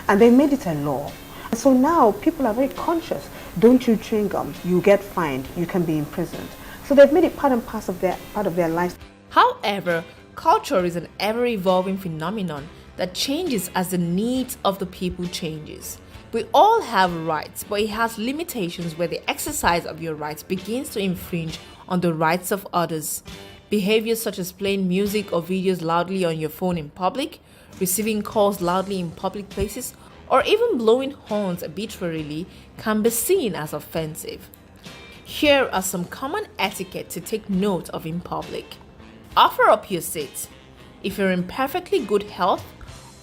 And they made it a law. So now people are very conscious. Don't chew chewing gum, you get fined, you can be imprisoned. So they've made it part and parcel of their life. However, culture is an ever-evolving phenomenon that changes as the needs of the people changes. We all have rights, but it has limitations where the exercise of your rights begins to infringe on the rights of others. Behaviors such as playing music or videos loudly on your phone in public, receiving calls loudly in public places, or even blowing horns arbitrarily can be seen as offensive. Here are some common etiquette to take note of in public. Offer up your seat. If you're in perfectly good health,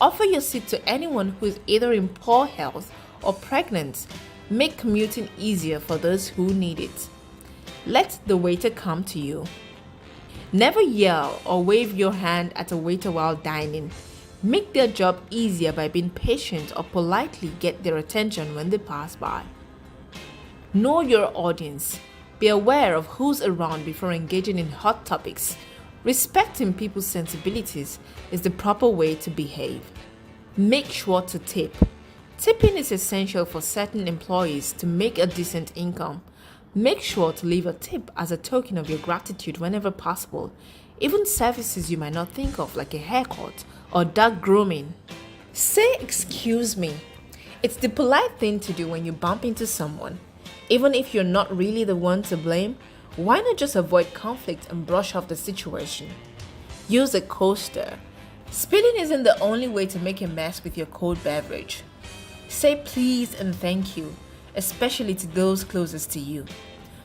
offer your seat to anyone who is either in poor health or pregnant. Make commuting easier for those who need it. Let the waiter come to you. Never yell or wave your hand at a waiter while dining. Make their job easier by being patient or politely get their attention when they pass by. Know your audience. Be aware of who's around before engaging in hot topics. Respecting people's sensibilities is the proper way to behave. Make sure to tip. Tipping is essential for certain employees to make a decent income. Make sure to leave a tip as a token of your gratitude whenever possible. Even services you might not think of, like a haircut or dog grooming. Say excuse me. It's the polite thing to do when you bump into someone. Even if you're not really the one to blame, Why not just avoid conflict and brush off the situation? Use a coaster. Spilling isn't the only way to make a mess with your cold beverage. Say please and thank you, especially to those closest to you.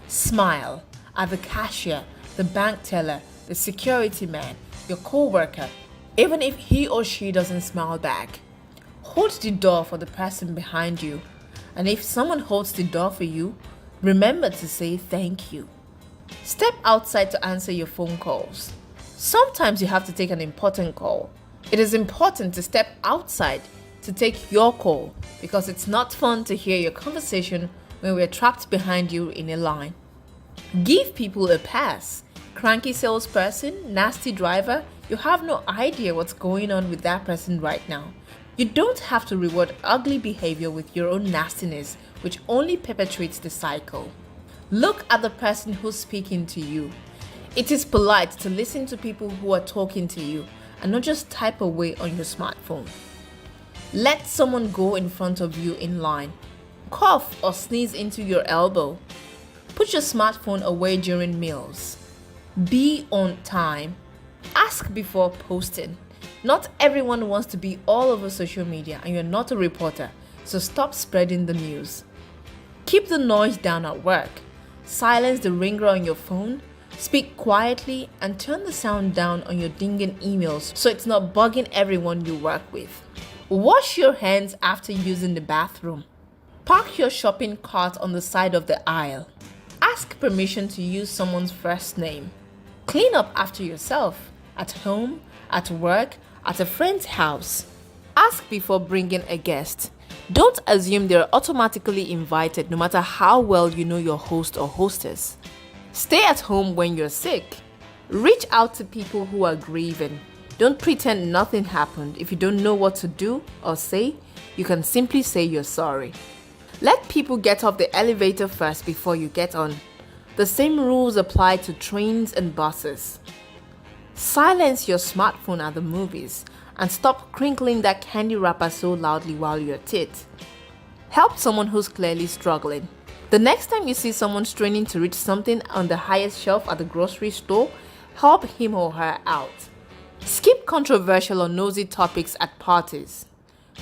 Smile at the cashier, the bank teller, the security man, your co-worker, even if he or she doesn't smile back. Hold the door for the person behind you, and if someone holds the door for you, remember to say thank you. Step outside to answer your phone calls. Sometimes you have to take an important call. It is important to step outside to take your call because it's not fun to hear your conversation when we're trapped behind you in a line. Give people a pass. Cranky salesperson, nasty driver, you have no idea what's going on with that person right now. You don't have to reward ugly behavior with your own nastiness, which only perpetuates the cycle. Look at the person who's speaking to you. It is polite to listen to people who are talking to you and not just type away on your smartphone. Let someone go in front of you in line. Cough or sneeze into your elbow. Put your smartphone away during meals. Be on time. Ask before posting. Not everyone wants to be all over social media and you're not a reporter, so stop spreading the news. Keep the noise down at work. Silence the ringer on your phone. Speak quietly and turn the sound down on your dinging emails so it's not bugging everyone you work with. Wash your hands after using the bathroom. Park your shopping cart on the side of the aisle. Ask permission to use someone's first name. Clean up after yourself, at home, at work, at a friend's house. Ask before bringing a guest. Don't assume they're automatically invited no matter how well you know your host or hostess. Stay at home when you're sick. Reach out to people who are grieving. Don't pretend nothing happened. If you don't know what to do or say, you can simply say you're sorry. Let people get off the elevator first before you get on. The same rules apply to trains and buses. Silence your smartphone at the movies and stop crinkling that candy wrapper so loudly while you're at it. Help someone who's clearly struggling. The next time you see someone straining to reach something on the highest shelf at the grocery store, help him or her out. Skip controversial or nosy topics at parties.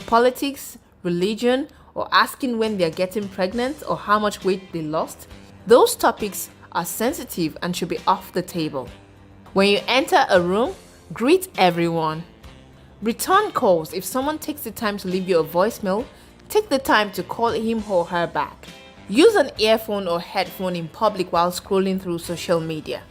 Politics, religion, or asking when they're getting pregnant or how much weight they lost. Those topics are sensitive and should be off the table. When you enter a room, greet everyone. Return calls. If someone takes the time to leave you a voicemail, take the time to call him or her back. Use an earphone or headphone in public while scrolling through social media.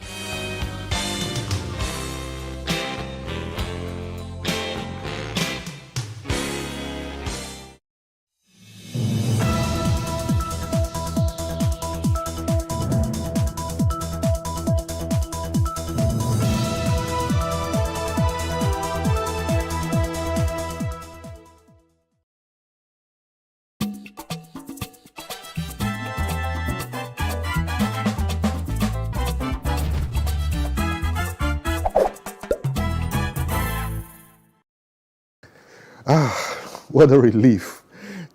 What a relief.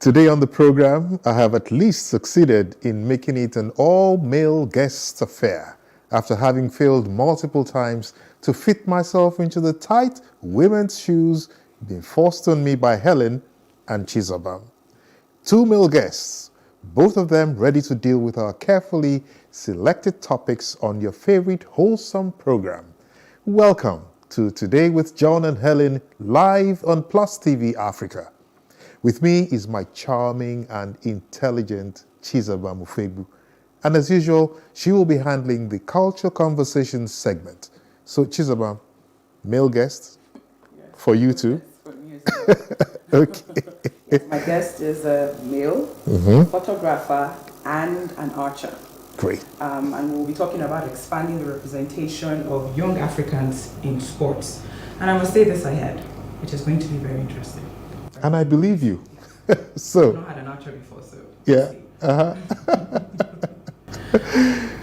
Today on the program, I have at least succeeded in making it an all-male guest affair after having failed multiple times to fit myself into the tight women's shoes being forced on me by Helen and Chizoba. 2 male guests, both of them ready to deal with our carefully selected topics on your favorite wholesome program. Welcome to Today with John and Helen, live on PlusTvAfrica. With me is my charming and intelligent Chizoba Mufebu. And as usual, she will be handling the Culture Conversations segment. So Chizoba, male guest for you too? For me as well. Okay. Yes, my guest is a male photographer and an archer. Great. And we'll be talking about expanding the representation of young Africans in sports. And I must say this ahead, which is going to be very interesting. And I believe you. So. I've not had an archer before, so. Yeah.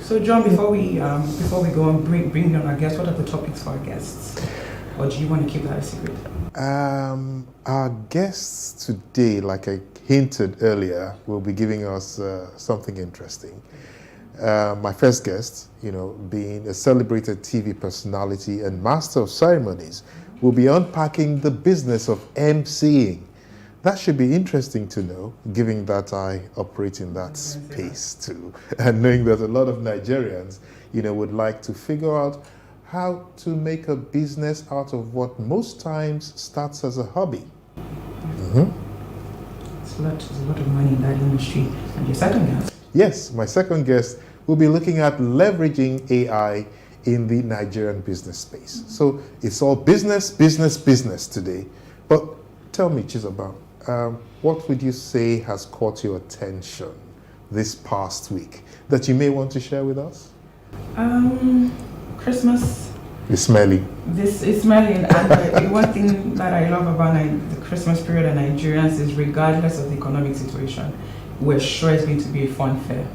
So John, before we go and bring on our guests, what are the topics for our guests? Or do you want to keep that a secret? Our guests today, like I hinted earlier, will be giving us something interesting. My first guest, being a celebrated TV personality and master of ceremonies, will be unpacking the business of emceeing. That should be interesting to know, given that I operate in that space too, and knowing that a lot of Nigerians, would like to figure out how to make a business out of what most times starts as a hobby. There's a lot of money in that industry. And your second guest? Yes, my second guest will be looking at leveraging AI in the Nigerian business space. So it's all business today. But tell me, Chizoba, what would you say has caught your attention this past week that you may want to share with us? Christmas. It's smelly. It's smelly, and one thing that I love about the Christmas period and Nigerians is, regardless of the economic situation, we're sure it's going to be a fun fair.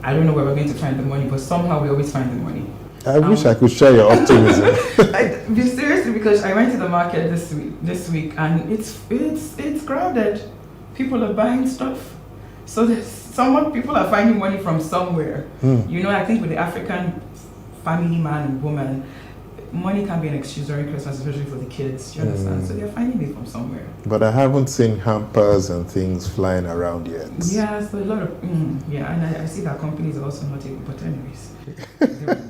I don't know where we're going to find the money, but somehow we always find the money. I wish I could share your optimism. Seriously, because I went to the market this week and it's crowded. People are buying stuff. So people are finding money from somewhere. I think with the African family man and woman, money can be an excuse during Christmas, especially for the kids. Do you understand? So they're finding it from somewhere. But I haven't seen hampers and things flying around yet. Yeah, so a lot of and I see that companies are also not able. But anyways,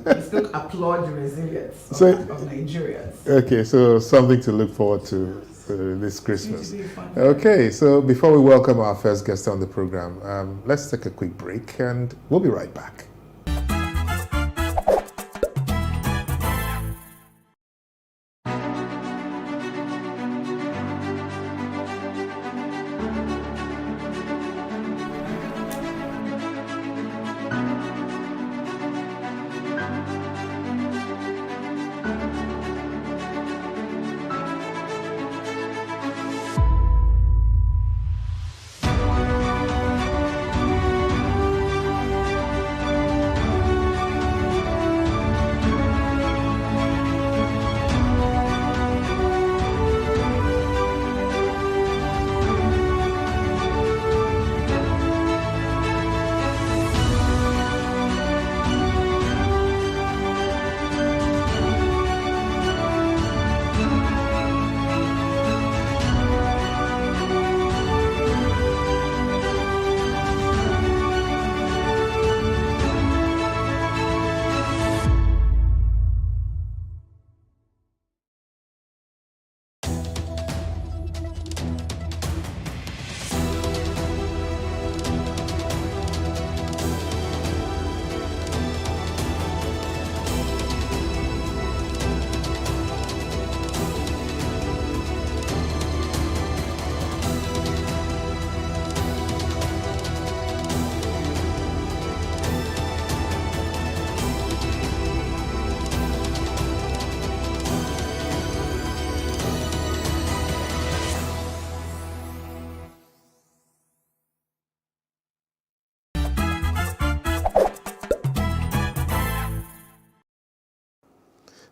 they still applaud the resilience of Nigerians. Okay, so something to look forward to this Christmas. Okay, so before we welcome our first guest on the program, let's take a quick break and we'll be right back.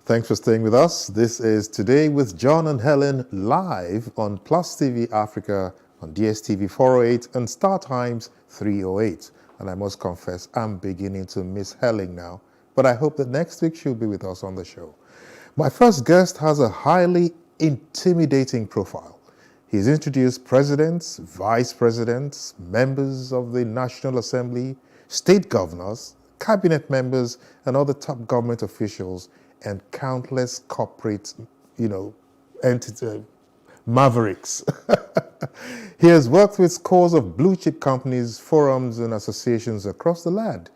Thanks for staying with us. This is Today with John and Helen, live on PlusTvAfrica on DSTV 408 and Star Times 308. And I must confess, I'm beginning to miss Helen now, but I hope that next week she'll be with us on the show. My first guest has a highly intimidating profile. He's introduced presidents, vice presidents, members of the National Assembly, state governors, cabinet members, and other top government officials, and countless corporate, entity mavericks. He has worked with scores of blue chip companies, forums, and associations across the land.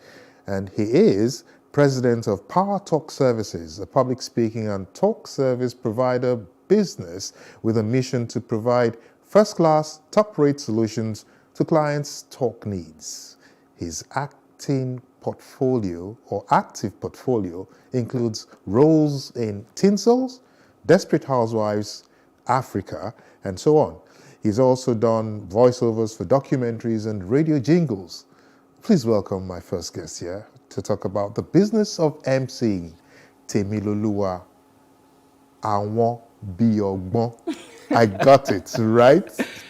And he is president of Power Talk Services, a public speaking and talk service provider business with a mission to provide first-class, top-rate solutions to clients' talk needs. His active portfolio includes roles in Teen Souls, Desperate Housewives, Africa, and so on. He's also done voiceovers for documentaries and radio jingles. Please welcome my first guest here to talk about the business of emceeing, Temiloluwa Awon Biogbon. I got it, right?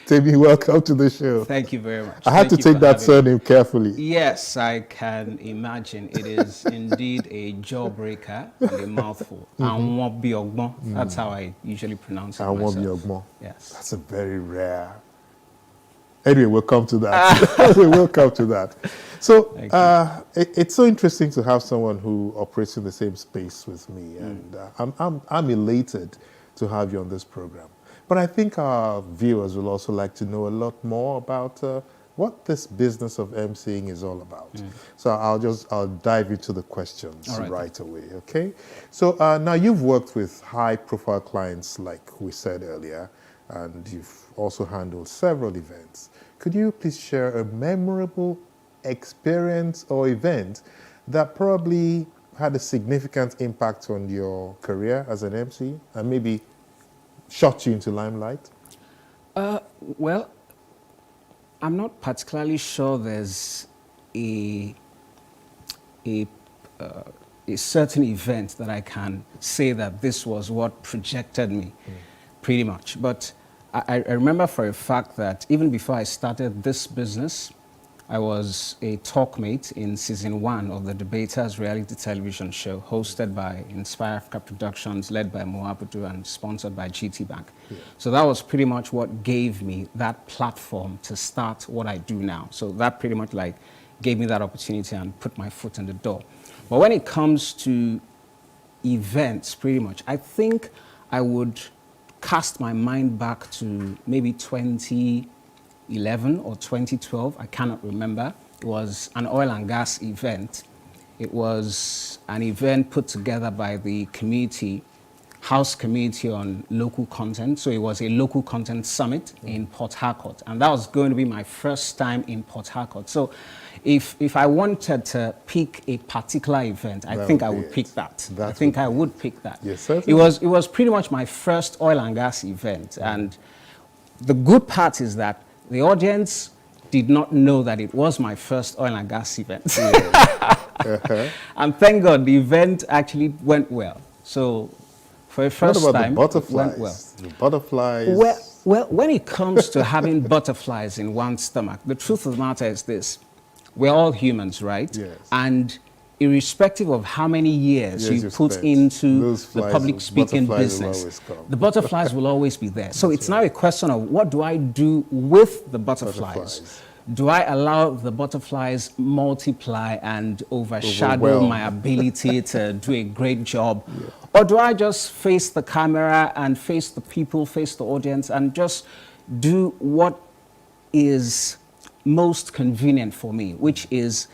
Temi, welcome to the show. Thank you very much. I had to take that surname carefully. Yes, I can imagine. It is indeed a jawbreaker and a mouthful. That's how I usually pronounce it myself. Yes. That's a very rare. Anyway, we'll come to that. We'll come to that. So it's so interesting to have someone who operates in the same space with me, and I'm elated to have you on this program. But I think our viewers will also like to know a lot more about what this business of emceeing is all about. So I'll dive into the questions right away, okay? So now you've worked with high-profile clients, like we said earlier, and you've also handled several events. Could you please share a memorable experience or event that probably had a significant impact on your career as an MC and maybe shot you into limelight? Well, I'm not particularly sure there's a certain event that I can say that this was what projected me, pretty much. But I remember for a fact that even before I started this business, I was a talkmate in season 1 of the Debaters reality television show hosted by PlusTvAfrica Productions, led by Moabudu and sponsored by GT Bank. So that was pretty much what gave me that platform to start what I do now. So that pretty much like gave me that opportunity and put my foot in the door. But when it comes to events, pretty much, I think I would cast my mind back to maybe 2011 or 2012, I cannot remember. It was an oil and gas event. It was an event put together by the community, House Committee on Local Content. So it was a local content summit in Port Harcourt. And that was going to be my first time in Port Harcourt. So if I wanted to pick a particular event, I think I would pick that. I think I would pick that. Yes, certainly. It was pretty much my first oil and gas event. And the good part is that the audience did not know that it was my first oil and gas event. And thank God the event actually went well. So for a first time, what about the butterflies? It went well. The butterflies. Well, when it comes to having butterflies in one's stomach, the truth of the matter is this. We're all humans, right? Yes. And irrespective of how many years you put into the public speaking business, the butterflies will always be there. So it's now a question of what do I do with the butterflies? Do I allow the butterflies multiply and overshadow my ability to do a great job? Or do I just face the camera and face the people, face the audience, and just do what is most convenient for me, which is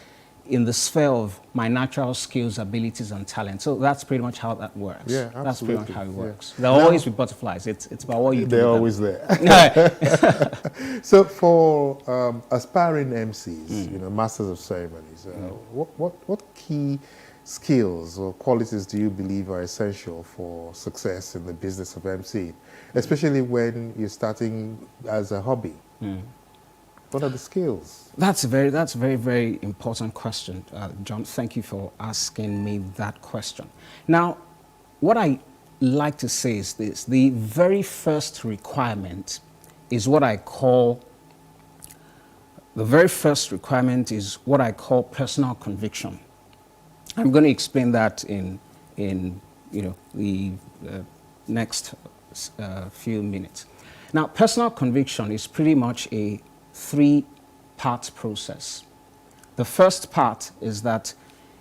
in the sphere of my natural skills, abilities, and talent. So that's pretty much how that works. Yeah, absolutely. That's pretty much how it works. There'll always be butterflies. It's about what you do. They're always there. So for aspiring MCs, you know, masters of ceremonies, what key skills or qualities do you believe are essential for success in the business of MCing, especially when you're starting as a hobby? What are the skills? That's a very, very important question, John. Thank you for asking me that question. Now, what I like to say is this. The very first requirement is what I call personal conviction. I'm going to explain that in the next few minutes. Now, personal conviction is pretty much a 3-part process. The first part is that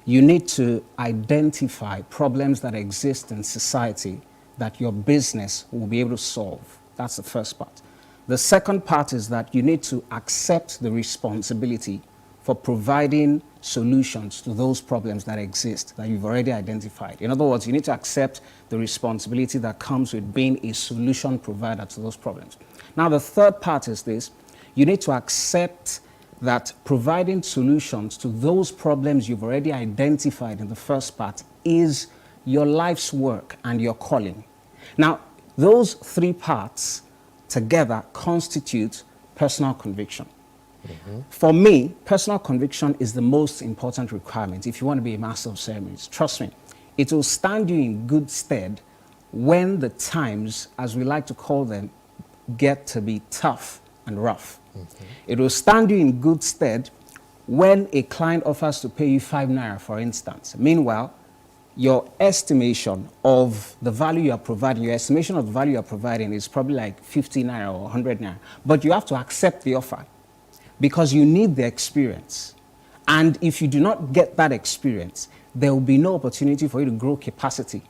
you need to identify problems that exist in society that your business will be able to solve. That's the first part. The second part is that you need to accept the responsibility for providing solutions to those problems that exist that you've already identified. In other words, you need to accept the responsibility that comes with being a solution provider to those problems. Now, the third part is this. You need to accept that providing solutions to those problems you've already identified in the first part is your life's work and your calling. Now, those 3 parts together constitute personal conviction. For me, personal conviction is the most important requirement if you want to be a master of ceremonies. Trust me, it will stand you in good stead when the times, as we like to call them, get to be tough and rough. It will stand you in good stead when a client offers to pay you 5 naira, for instance. Meanwhile, your estimation of the value you are providing, your estimation of the value you are providing is probably like 50 naira or 100 naira. But you have to accept the offer because you need the experience. And if you do not get that experience, there will be no opportunity for you to grow capacity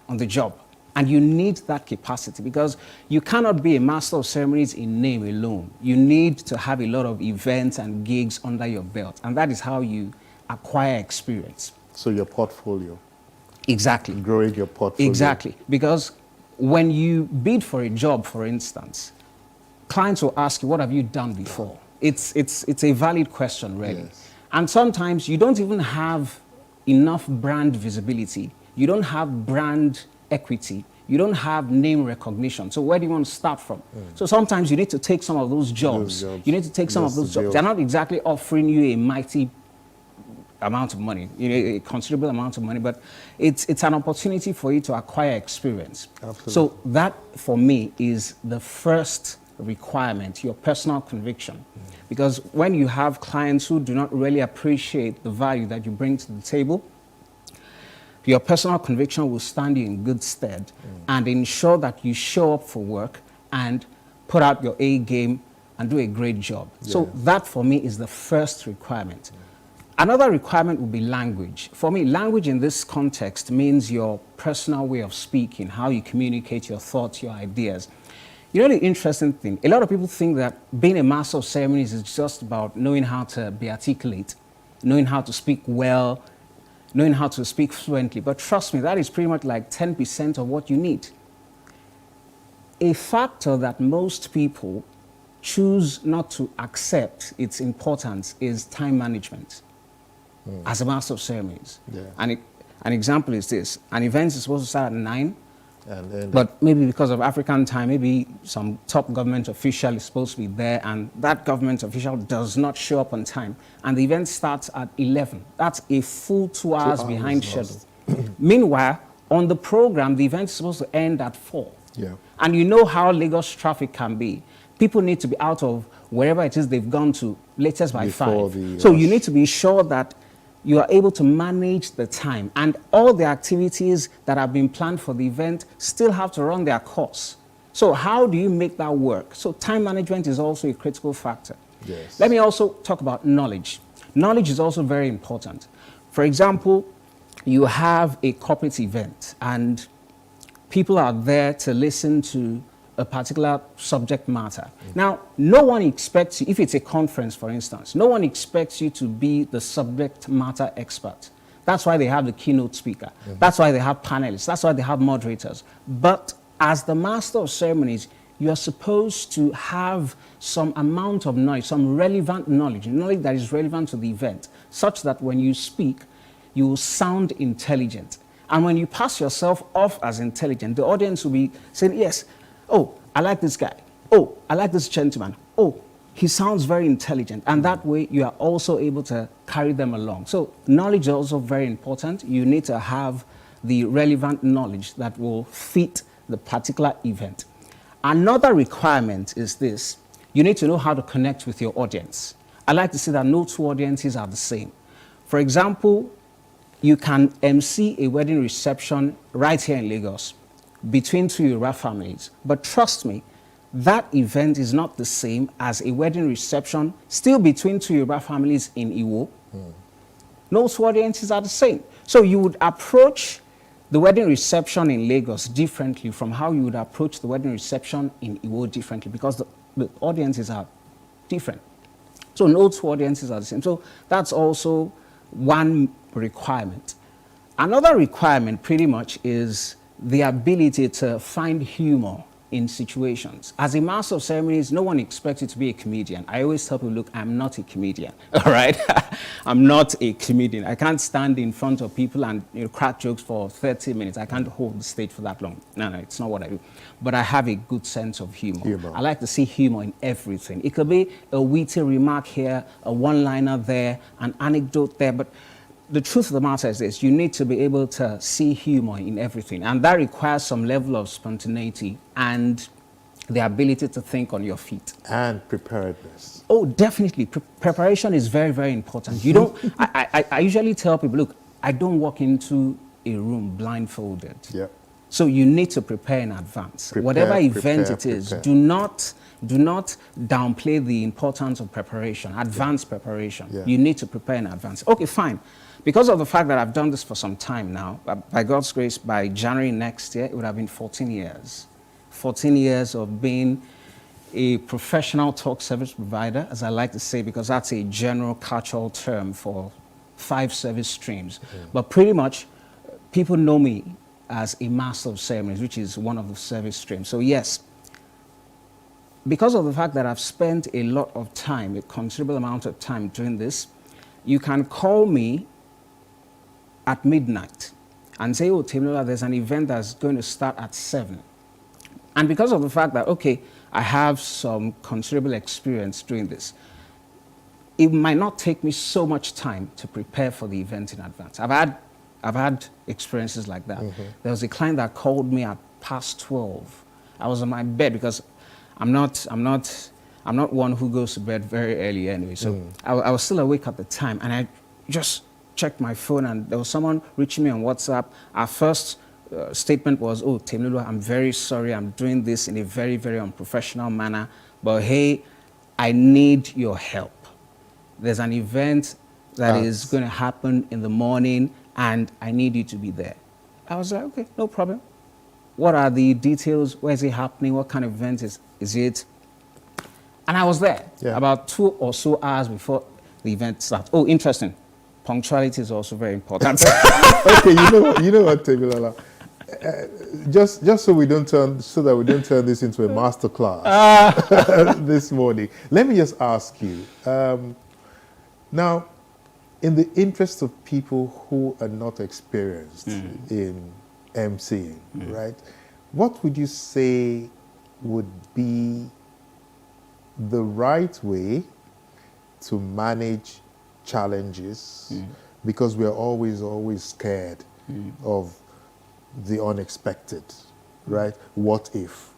on the job. And you need that capacity because you cannot be a master of ceremonies in name alone. You need to have a lot of events and gigs under your belt. And that is how you acquire experience. So your portfolio. Exactly. Growing your portfolio. Exactly. Because when you bid for a job, for instance, clients will ask you, what have you done before? It's a valid question, really. Yes. And sometimes you don't even have enough brand visibility. You don't have brand equity. You don't have name recognition. So where do you want to start from? So sometimes you need to take some of those jobs. You need to take some of those jobs. They're not exactly offering you a mighty amount of money, a considerable amount of money, but it's an opportunity for you to acquire experience. Absolutely. So that, for me, is the first requirement, your personal conviction. Because when you have clients who do not really appreciate the value that you bring to the table, your personal conviction will stand you in good stead and ensure that you show up for work and put out your A game and do a great job. So that, for me, is the first requirement. Another requirement would be language. For me, language in this context means your personal way of speaking, how you communicate your thoughts, your ideas. You know the interesting thing, a lot of people think that being a master of ceremonies is just about knowing how to be articulate, knowing how to speak well, knowing how to speak fluently. But trust me, that is pretty much like 10% of what you need. A factor that most people choose not to accept its importance is time management as a master of ceremonies. And an example is this. An event is supposed to start at 9, but maybe because of African time, maybe some top government official is supposed to be there and that government official does not show up on time. And the event starts at 11. That's a full 2 hours behind schedule. Meanwhile, on the program, the event is supposed to end at 4. And you know how Lagos traffic can be. People need to be out of wherever it is they've gone to, latest by 5. So you need to be sure that you are able to manage the time, and all the activities that have been planned for the event still have to run their course. So how do you make that work? So time management is also a critical factor. Let me also talk about knowledge. Knowledge is also very important. For example, you have a corporate event and people are there to listen to a particular subject matter. Now, no one expects you, if it's a conference, for instance, no one expects you to be the subject matter expert. That's why they have the keynote speaker. That's why they have panelists. That's why they have moderators. But as the master of ceremonies, you are supposed to have some amount of knowledge, some relevant knowledge, knowledge that is relevant to the event, such that when you speak, you will sound intelligent. And when you pass yourself off as intelligent, the audience will be saying, yes, oh, I like this guy. Oh, I like this gentleman. Oh, he sounds very intelligent. And that way you are also able to carry them along. So knowledge is also very important. You need to have the relevant knowledge that will fit the particular event. Another requirement is this. You need to know how to connect with your audience. I like to say that no two audiences are the same. For example, you can MC a wedding reception right here in Lagos between two Yoruba families. But trust me, that event is not the same as a wedding reception still between two Yoruba families in Iwo. No two audiences are the same. So you would approach the wedding reception in Lagos differently from how you would approach the wedding reception in Iwo differently, because the audiences are different. So no two audiences are the same. So that's also one requirement. Another requirement pretty much is the ability to find humor in situations. As a master of ceremonies, no one expects you to be a comedian. I always tell people, look, I'm not a comedian, all right? I'm not a comedian. I can't stand in front of people and crack jokes for 30 minutes. I can't hold the stage for that long. No, it's not what I do. But I have a good sense of humor. I like to see humor in everything. It could be a witty remark here, a one-liner there, an anecdote there, but the truth of the matter is this: you need to be able to see humor in everything, and that requires some level of spontaneity and the ability to think on your feet. And preparedness. Oh, definitely. Preparation is very, very important. You don't, I usually tell people, look, I don't walk into a room blindfolded. Yeah. So you need to prepare in advance. Whatever event it is, do not downplay the importance of preparation, advanced preparation. Yeah. You need to prepare in advance. Okay, fine. Because of the fact that I've done this for some time now, by God's grace, by January next year, it would have been 14 years. 14 years of being a professional talk service provider, as I like to say, because that's a general cultural term for 5 service streams. But pretty much, people know me as a master of ceremonies, which is one of the service streams. So yes, because of the fact that I've spent a lot of time, a considerable amount of time doing this, you can call me at midnight and say, oh, Temlola, there's an event that's going to start at 7. And because of the fact that, okay, I have some considerable experience doing this, it might not take me so much time to prepare for the event in advance. I've had experiences like that. There was a client that called me at past 12. I was on my bed because I'm not one who goes to bed very early anyway. So I was still awake at the time, and I just checked my phone, and there was someone reaching me on WhatsApp. Our first statement was, oh, Temlola, I'm very sorry. I'm doing this in a very, very unprofessional manner. But hey, I need your help. There's an event that is going to happen in the morning, and I need you to be there. I was like, okay, no problem. What are the details? Where is it happening? What kind of event is it? And I was there about 2 or so hours before the event started. Oh, interesting. Punctuality is also very important. Okay, you know what, Temlola? Just so that we don't turn this into a master class this morning. Let me just ask you. Now, in the interest of people who are not experienced in emceeing, right? What would you say would be the right way to manage challenges? Because we are always scared of the unexpected, right? What if?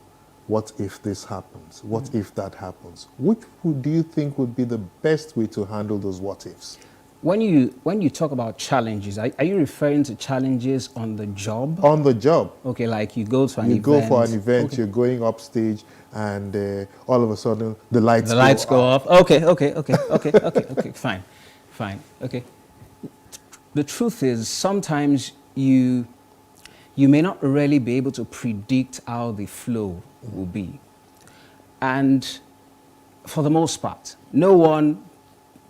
What if this happens? What if that happens? Which do you think would be the best way to handle those what ifs? When you talk about challenges, are you referring to challenges on the job? On the job. Okay, like you go to an event. You go for an event, you're going upstage, and all of a sudden the lights go off. Okay, fine. Okay. The truth is, sometimes you may not really be able to predict how the flow will be. And for the most part, no one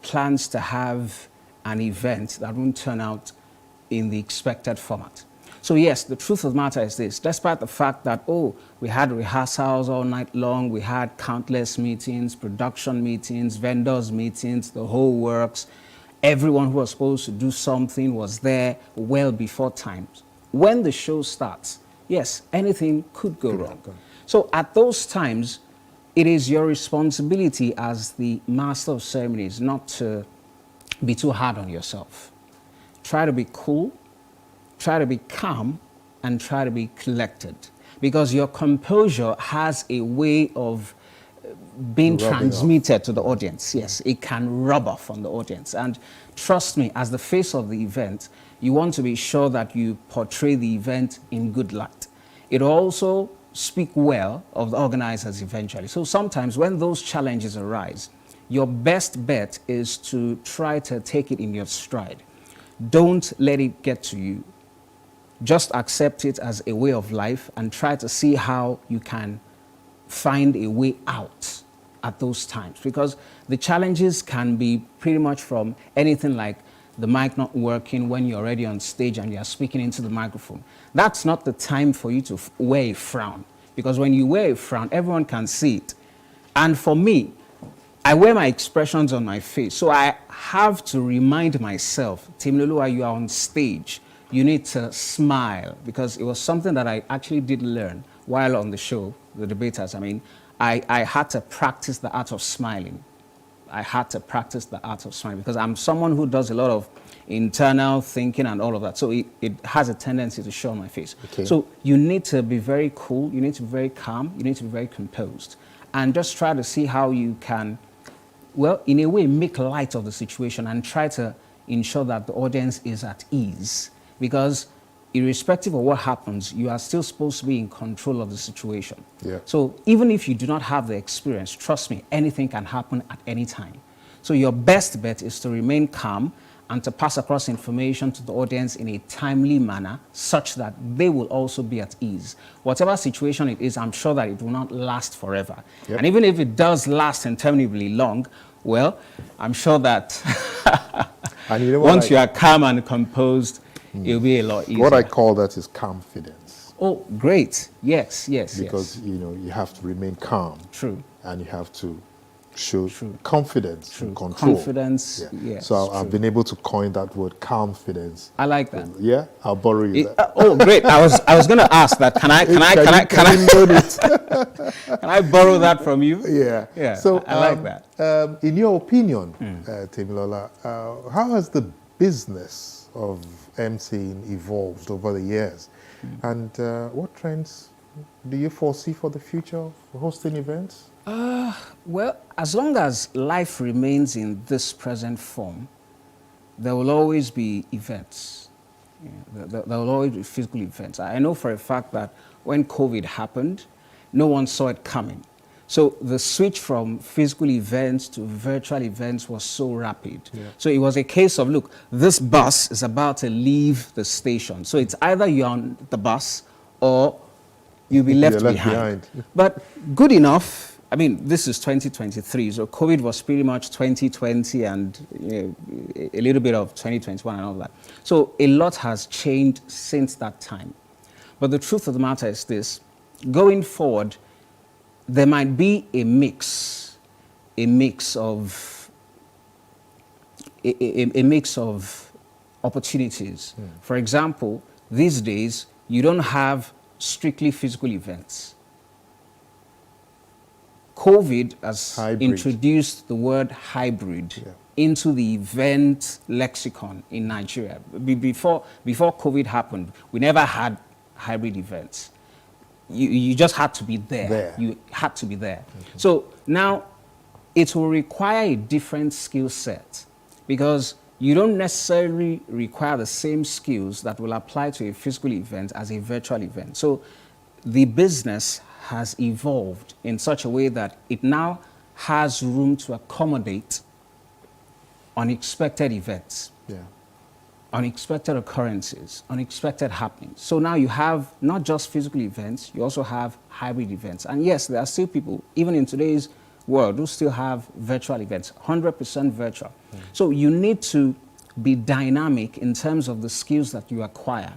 plans to have an event that won't turn out in the expected format. So yes, the truth of the matter is this: despite the fact that, oh, we had rehearsals all night long, we had countless meetings, production meetings, vendors meetings, the whole works, everyone who was supposed to do something was there well before time. When the show starts, yes, anything could go wrong. So at those times, it is your responsibility as the master of ceremonies not to be too hard on yourself. Try to be cool, try to be calm, and try to be collected. Because your composure has a way of being transmitted to the audience. Yes, it can rub off on the audience. And trust me, as the face of the event, you want to be sure that you portray the event in good light. It also speak well of the organizers eventually. So sometimes when those challenges arise, your best bet is to try to take it in your stride. Don't let it get to you. Just accept it as a way of life and try to see how you can find a way out at those times. Because the challenges can be pretty much from anything like the mic not working when you're already on stage and you're speaking into the microphone. That's not the time for you to wear a frown. Because when you wear a frown, everyone can see it. And for me, I wear my expressions on my face. So I have to remind myself, Temlola, you are on stage. You need to smile. Because it was something that I actually did learn while on the show, the debaters. I mean, I had to practice the art of smiling. I had to practice the art of smiling because I'm someone who does a lot of internal thinking and all of that. So it has a tendency to show on my face. Okay. So you need to be very cool, you need to be very calm, you need to be very composed, and just try to see how you can, well, in a way, make light of the situation and try to ensure that the audience is at ease. Because irrespective of what happens, you are still supposed to be in control of the situation. Yeah. So even if you do not have the experience, trust me, anything can happen at any time. So your best bet is to remain calm and to pass across information to the audience in a timely manner such that they will also be at ease. Whatever situation it is, I'm sure that it will not last forever. Yep. And even if it does last interminably long, well, I'm sure that and you know once you are calm and composed, it'll be a lot easier. What I call that is confidence. Oh, great. Yes, yes, because, you know, you have to remain calm. True. And you have to show confidence and control. Confidence, yes. So I've been able to coin that word, confidence. I like that. Yeah, I'll borrow you that. Oh, great! I was going to ask that. Can I can I borrow that from you? Yeah. Yeah. So I like that. In your opinion, Temilola, how has the business of emceeing evolved over the years, and what trends do you foresee for the future of hosting events? Well, as long as life remains in this present form, there will always be events. There will always be physical events. I know for a fact that when COVID happened, no one saw it coming. So the switch from physical events to virtual events was so rapid. Yeah. So it was a case of, look, this bus is about to leave the station. So it's either you're on the bus or you'll be left behind. But good enough. I mean, this is 2023, so COVID was pretty much 2020 and a little bit of 2021 and all that. So a lot has changed since that time. But the truth of the matter is this: going forward, there might be a mix of opportunities. For example, these days you don't have strictly physical events. COVID has introduced the word hybrid into the event lexicon in Nigeria. Before COVID happened, we never had hybrid events. You just had to be there. You had to be there. So now it will require a different skill set because you don't necessarily require the same skills that will apply to a physical event as a virtual event. So the business has evolved in such a way that it now has room to accommodate unexpected events, unexpected occurrences, unexpected happenings. So now you have not just physical events, you also have hybrid events. And yes, there are still people, even in today's world, who still have virtual events, 100% virtual. So you need to be dynamic in terms of the skills that you acquire.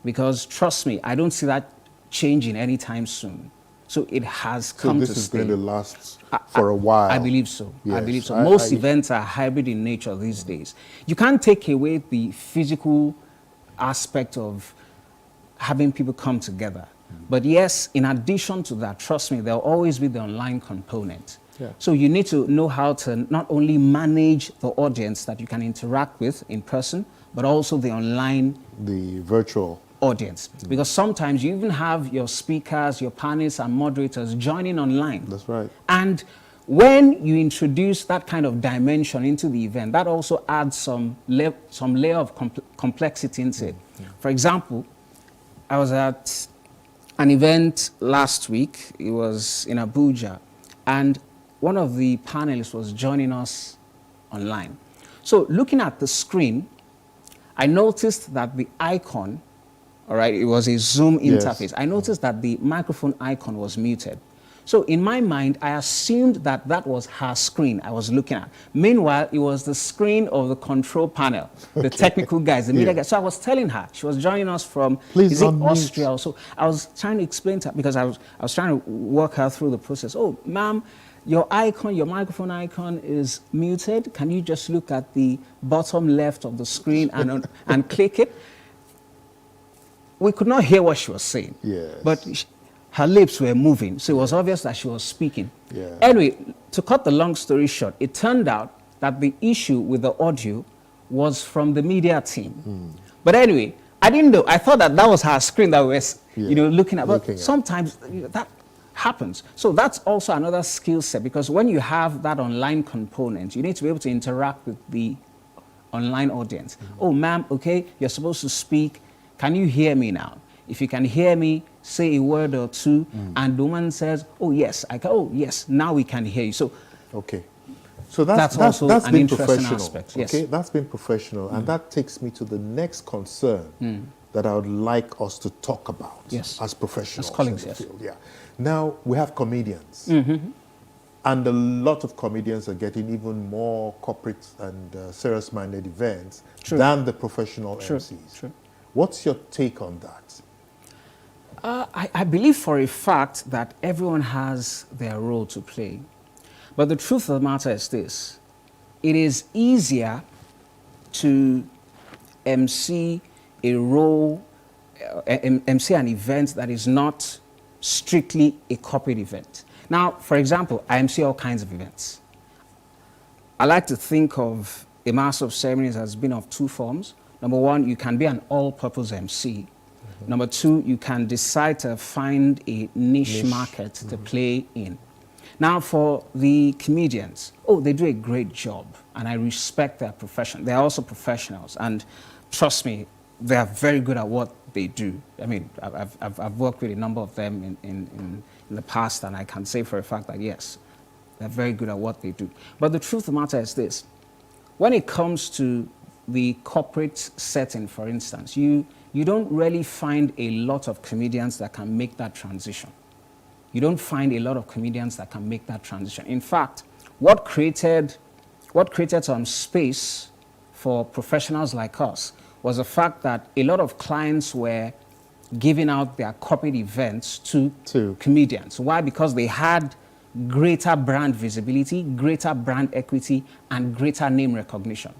Because trust me, I don't see that changing anytime soon. So it has come to stay. So this is going to last for a while? I believe so. Yes. I believe so. Most events are hybrid in nature these days. You can't take away the physical aspect of having people come together. But yes, in addition to that, trust me, there'll always be the online component. So you need to know how to not only manage the audience that you can interact with in person, but also the online, the virtual audience. Because sometimes you even have your speakers, your panelists and moderators joining online. That's right. And when you introduce that kind of dimension into the event, that also adds some layer of complexity into it. For example, I was at an event last week. It was in Abuja. And one of the panelists was joining us online. So looking at the screen, I noticed that the icon, all right, it was a Zoom interface. I noticed that the microphone icon was muted. So in my mind, I assumed that that was her screen I was looking at. Meanwhile, it was the screen of the control panel, the technical guys, the media guys. So I was telling her, she was joining us from Austria. So I was trying to explain to her, because I was trying to work her through the process. Oh, ma'am, your icon, your microphone icon is muted. Can you just look at the bottom left of the screen and click it? We could not hear what she was saying, but her lips were moving, so it was obvious that she was speaking. Yeah. Anyway, to cut the long story short, it turned out that the issue with the audio was from the media team. But anyway, I didn't know. I thought that that was her screen that we were, looking at. But sometimes that happens. So that's also another skill set, because when you have that online component, you need to be able to interact with the online audience. Oh, ma'am, okay, you're supposed to speak. Can you hear me now? If you can hear me, say a word or two, and the woman says, oh, yes, I can. Oh, yes, now we can hear you. So, okay. So that's also that's an been interesting professional. aspect. Yes. Okay, that's been professional, and that takes me to the next concern that I would like us to talk about as professionals. As colleagues, in the yes. field. Yeah. Now we have comedians, and a lot of comedians are getting even more corporate and serious-minded events than the professional MCs. True. What's your take on that? I believe for a fact that everyone has their role to play. But the truth of the matter is this: it is easier to MC a role, MC an event that is not strictly a corporate event. Now, for example, I MC all kinds of events. I like to think of a master of ceremonies as being of two forms. Number one, you can be an all-purpose MC. Number two, you can decide to find a niche market to play in. Now, for the comedians, they do a great job, and I respect their profession. They're also professionals, and trust me, they are very good at what they do. I mean, I've worked with a number of them in the past, and I can say for a fact that, yes, they're very good at what they do. But the truth of the matter is this: when it comes to the corporate setting, for instance, you don't really find a lot of comedians that can make that transition. You don't find a lot of comedians that can make that transition. In fact, what created some space for professionals like us was the fact that a lot of clients were giving out their corporate events to comedians. Why? Because they had greater brand visibility, greater brand equity, and greater name recognition.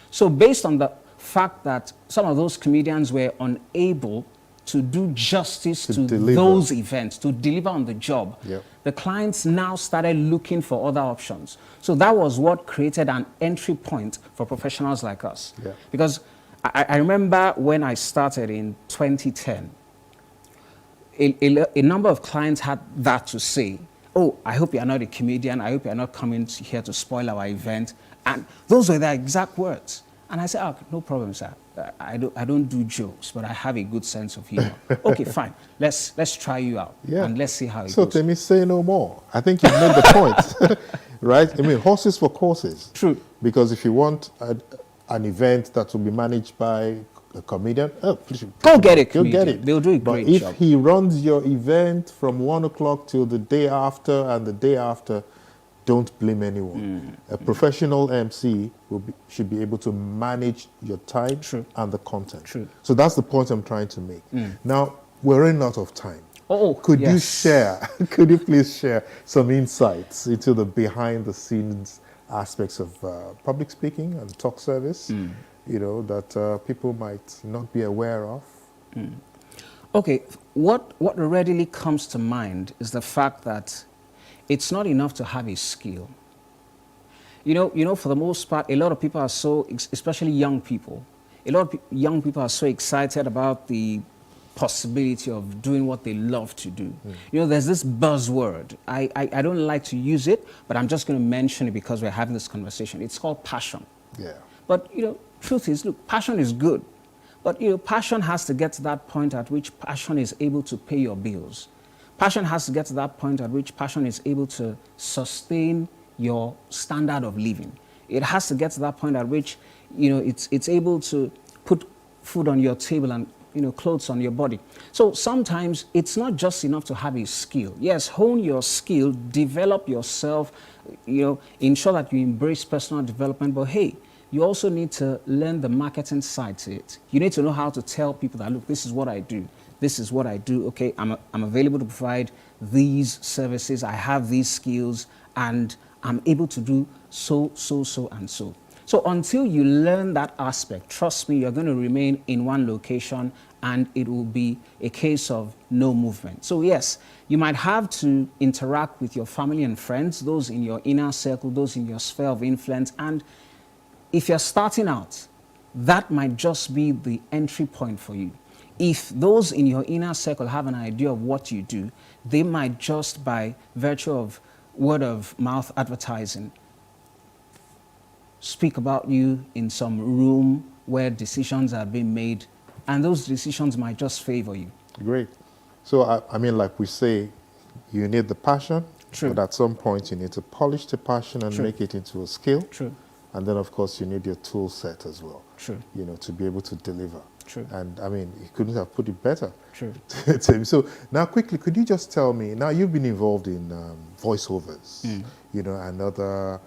So based on the fact that some of those comedians were unable to do justice to those events, to deliver on the job, the clients now started looking for other options. So that was what created an entry point for professionals like us. Because I remember when I started in 2010, a number of clients had that to say. Oh, I hope you're not a comedian. I hope you're not coming here to spoil our event. And those were their exact words. And I said, oh, no problem, sir. I don't do jokes, but I have a good sense of humor. Okay, fine. Let's try you out, and let's see how it goes. So let me say no more. I think you've made the point, right? I mean, horses for courses. True. Because if you want an event that will be managed by a comedian, go get it. Go get it. They'll do a great job. But job. if he runs your event from 1 o'clock till the day after and the day after, don't blame anyone. A professional MC should be able to manage your time and the content. So that's the point I'm trying to make. Now, we're running out of time. Could you please share some insights into the behind-the-scenes aspects of public speaking and talk service, that people might not be aware of? Okay, what readily comes to mind is the fact that it's not enough to have a skill. You know, for the most part, a lot of people are so, especially young people, young people are so excited about the possibility of doing what they love to do. You know, there's this buzzword. I don't like to use it, but I'm just going to mention it because we're having this conversation. It's called passion. But, truth is, look, passion is good. But, passion has to get to that point at which passion is able to pay your bills. Passion has to get to that point at which passion is able to sustain your standard of living. It has to get to that point at which, it's able to put food on your table and, clothes on your body. So sometimes it's not just enough to have a skill. Yes, hone your skill, develop yourself, ensure that you embrace personal development, but hey, you also need to learn the marketing side to it. You need to know how to tell people that, look, this is what I do. This is what I do. Okay, I'm available to provide these services. I have these skills, and I'm able to do so, and so. So until you learn that aspect, trust me, you're going to remain in one location and it will be a case of no movement. So yes, you might have to interact with your family and friends, those in your inner circle, those in your sphere of influence, and if you're starting out, that might just be the entry point for you. If those in your inner circle have an idea of what you do, they might just, by virtue of word of mouth advertising, speak about you in some room where decisions are being made, and those decisions might just favor you. Great. So, I mean, like we say, you need the passion, True. But at some point you need to polish the passion and True. make it into a skill. True. And then, of course, you need your tool set as well. True. You know, to be able to deliver. True. And, I mean, he couldn't have put it better. True. So, now quickly, could you just tell me, now you've been involved in voiceovers, you know, and other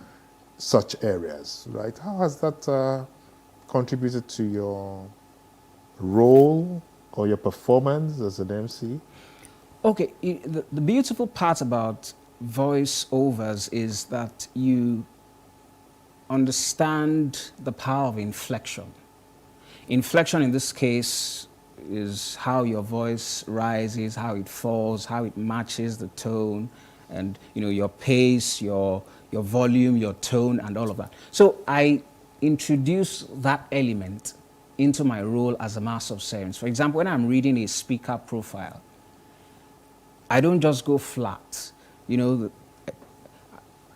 such areas, right? How has that contributed to your role or your performance as an MC? Okay, the beautiful part about voiceovers is that you understand the power of inflection. Inflection in this case is how your voice rises, how it falls, how it matches the tone, and you know, your pace, your volume, your tone, and all of that. So I introduce that element into my role as a master of ceremonies. For example, when I'm reading a speaker profile, I don't just go flat. You know,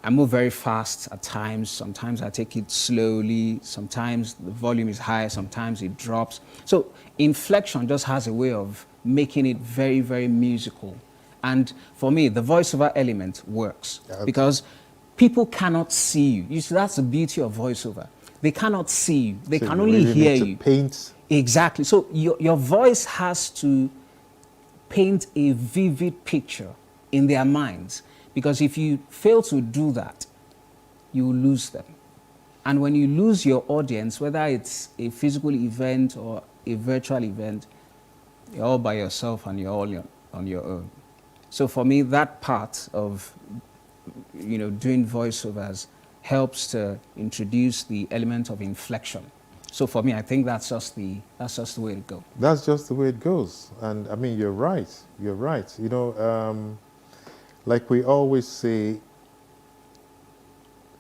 I move very fast at times. Sometimes I take it slowly. Sometimes the volume is high. Sometimes it drops. So inflection just has a way of making it very, very musical. And for me, the voiceover element works because people cannot see you. You see, that's the beauty of voiceover. They cannot see you. They can only really hear need to you. Paint. Exactly. So your voice has to paint a vivid picture in their minds, because if you fail to do that, you will lose them. And when you lose your audience, whether it's a physical event or a virtual event, you're all by yourself and you're all on your own. So for me, that part of, you know, doing voiceovers helps to introduce the element of inflection. So for me, I think that's just the way to go. That's just the way it goes. And I mean, you're right. You're right. You know, like we always say,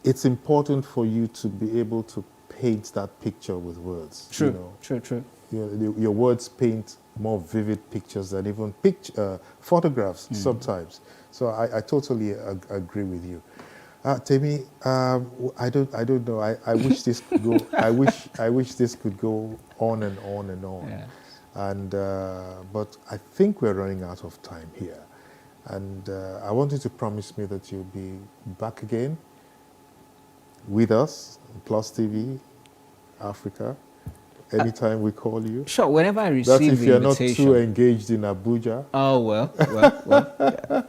it's important for you to be able to paint that picture with words. True, you know. true. You know, your words paint more vivid pictures than even photographs sometimes. So I totally agree with you. Temi, I don't know. I wish this could go. I wish this could go on and on and on. Yeah. And but I think we're running out of time here. And I want you to promise me that you'll be back again with us, Plus TV Africa, anytime we call you. Sure, whenever I receive the invitation. That's if you're not too engaged in Abuja. Oh, well. Yeah.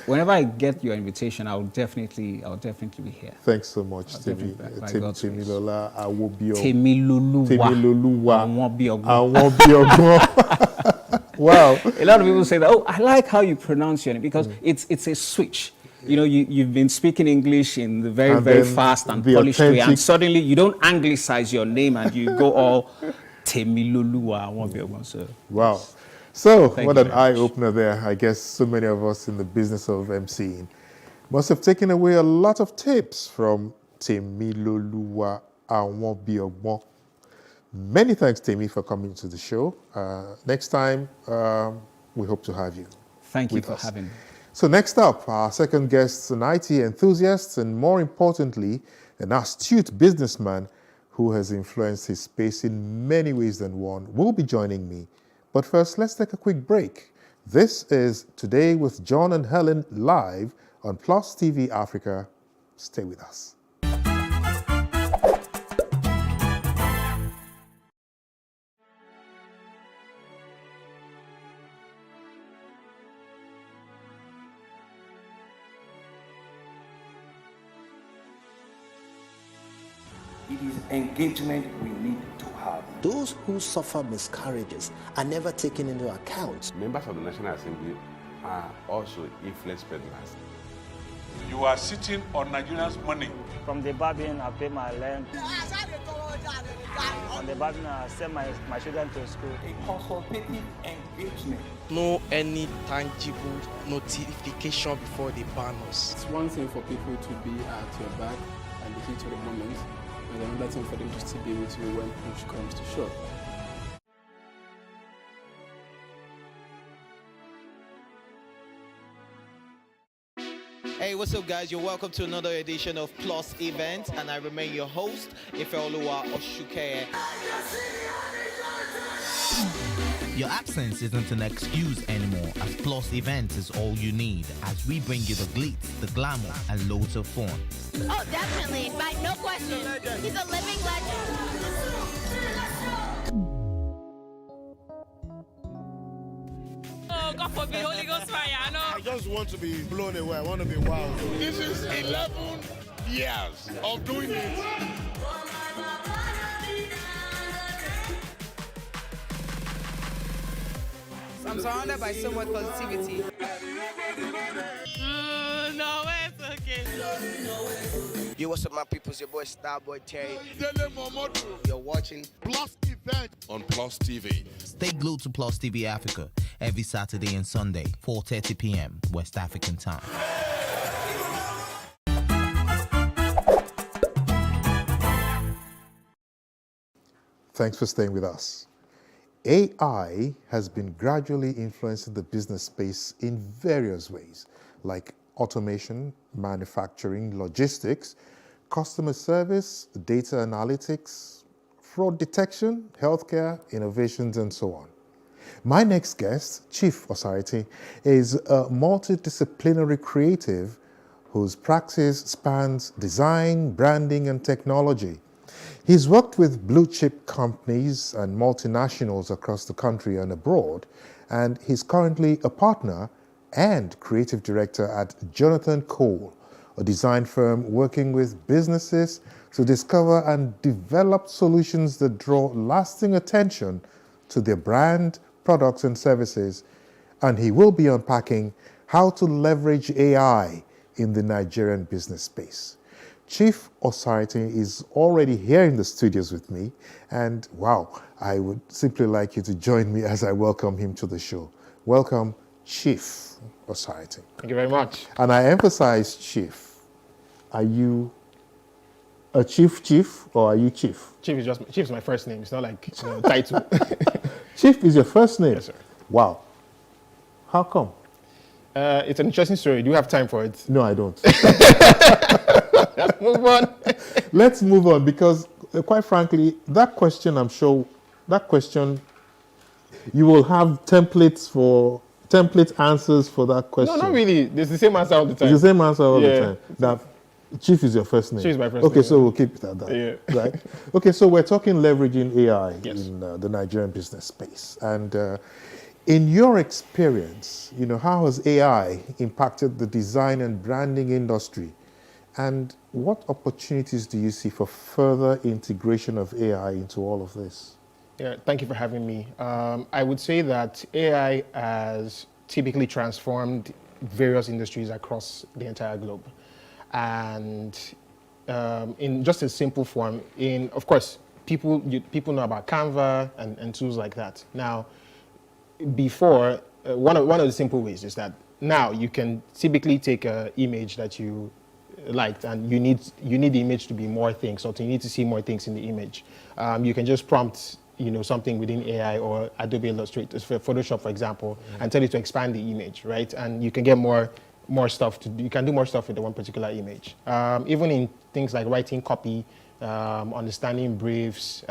Whenever I get your invitation, I'll definitely be here. Thanks so much, Temi. Temilola Wow. A lot of people say that, oh, I like how you pronounce your name, because it's a switch. You know, you've been speaking English in the very, very fast and polished way, and suddenly you don't anglicize your name and you go all Temiloluwa. So, wow. So, what an eye-opener there. I guess so many of us in the business of MCing must have taken away a lot of tips from Temiloluwa Awonbiogbo. Many thanks, Temi, for coming to the show. Next time, we hope to have you. Thank you for having me. So next up, our second guest, an IT enthusiast, and more importantly, an astute businessman who has influenced his space in many ways than one, will be joining me. But first, let's take a quick break. This is Today with John and Helen live on Plus TV Africa. Stay with us. It is engagement we need to have. Those who suffer miscarriages are never taken into account. Members of the National Assembly are also influence peddlers. You are sitting on Nigerians' money. From the barbing, I pay my rent. On the button, send my children to school. A consultative engagement. No any tangible notification before they ban us. It's one thing for people to be at your back and the heat of the moment, and another thing for them to still be with you when push comes to shove. Hey, what's up, guys? You're welcome to another edition of Plus Event, and I remain your host, Ifeoluwa Oshukeye. Your absence isn't an excuse anymore, as Plus Events is all you need, as we bring you the glitz, the glamour, and loads of fun. Oh, definitely, right? No question. He's a living legend. Oh, God forbid, Holy Ghost fire, I know. I just want to be blown away. I want to be wild. This is 11 years of doing it. I'm surrounded by so much positivity. No, it's okay. Yo, what's up, my people? It's your boy Starboy Terry. You're watching Plus Event on Plus TV. Stay glued to Plus TV Africa every Saturday and Sunday, 4:30 p.m. West African time. Thanks for staying with us. AI has been gradually influencing the business space in various ways, like automation, manufacturing, logistics, customer service, data analytics, fraud detection, healthcare, innovations, and so on. My next guest, Chief Osarity, is a multidisciplinary creative whose practice spans design, branding, and technology. He's worked with blue-chip companies and multinationals across the country and abroad, and he's currently a partner and creative director at Jonathan Cole, a design firm working with businesses to discover and develop solutions that draw lasting attention to their brand, products, and services. And he will be unpacking how to leverage AI in the Nigerian business space. Chief Osarity is already here in the studios with me, and wow, I would simply like you to join me as I welcome him to the show. Welcome, Chief Osarity. Thank you very much. And I emphasize Chief. Are you a chief, or are you Chief? Chief is my first name. It's not like title. Chief is your first name? Yes, sir. Wow. How come? It's an interesting story. Do you have time for it? No, I don't. Let's move on. Let's move on, because quite frankly, that question, I'm sure, you will have template answers for that question. No, not really. It's the same answer all the time. It's the same answer all the time. Now, Chief is your first name. Chief is my first name. Okay, so we'll keep it at that. Yeah. Right? Okay, so we're talking leveraging AI Yes. in the Nigerian business space. And in your experience, how has AI impacted the design and branding industry? And what opportunities do you see for further integration of AI into all of this? Yeah, thank you for having me. I would say that AI has typically transformed various industries across the entire globe. And in just a simple form, of course, people know about Canva and tools like that. Now, before, one of the simple ways is that now you can typically take an image that you liked, and you need the image to be more things, so you need to see more things in the image. You can just prompt something within AI or Adobe Illustrator, Photoshop, for example, and tell it to expand the image, right? And you can get more stuff you can do more stuff with the one particular image. Even in things like writing copy, understanding briefs,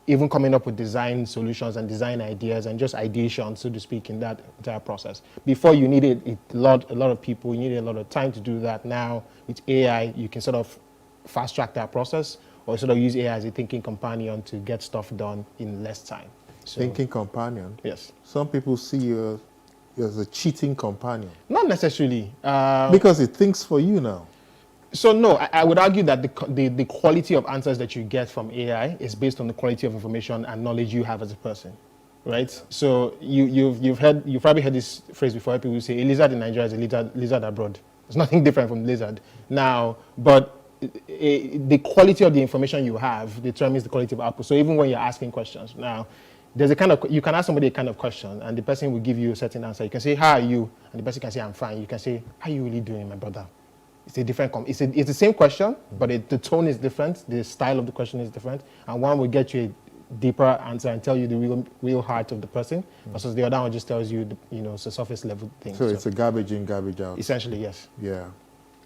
even coming up with design solutions and design ideas and just ideation, so to speak, in that entire process. Before, you needed a lot of people, you needed a lot of time to do that. Now with AI, you can sort of fast track that process, or sort of use AI as a thinking companion to get stuff done in less time. So, thinking companion? Yes. Some people see you as a cheating companion. Not necessarily. Because it thinks for you now. So no, I would argue that the quality of answers that you get from AI is based on the quality of information and knowledge you have as a person, right? So you've probably heard this phrase before. People say a lizard in Nigeria is a lizard abroad. It's nothing different from lizard now, but the quality of the information you have determines the quality of output. So even when you're asking questions, now there's a kind of, you can ask somebody a kind of question and the person will give you a certain answer. You can say, how are you? And the person can say, I'm fine. You can say, how are you really doing, my brother? It's a different, it's the same question, but the tone is different. The style of the question is different. And one will get you a deeper answer and tell you the real heart of the person, versus the other one just tells you, it's a surface level thing. So it's a garbage in, garbage out. Essentially, yes. Yeah.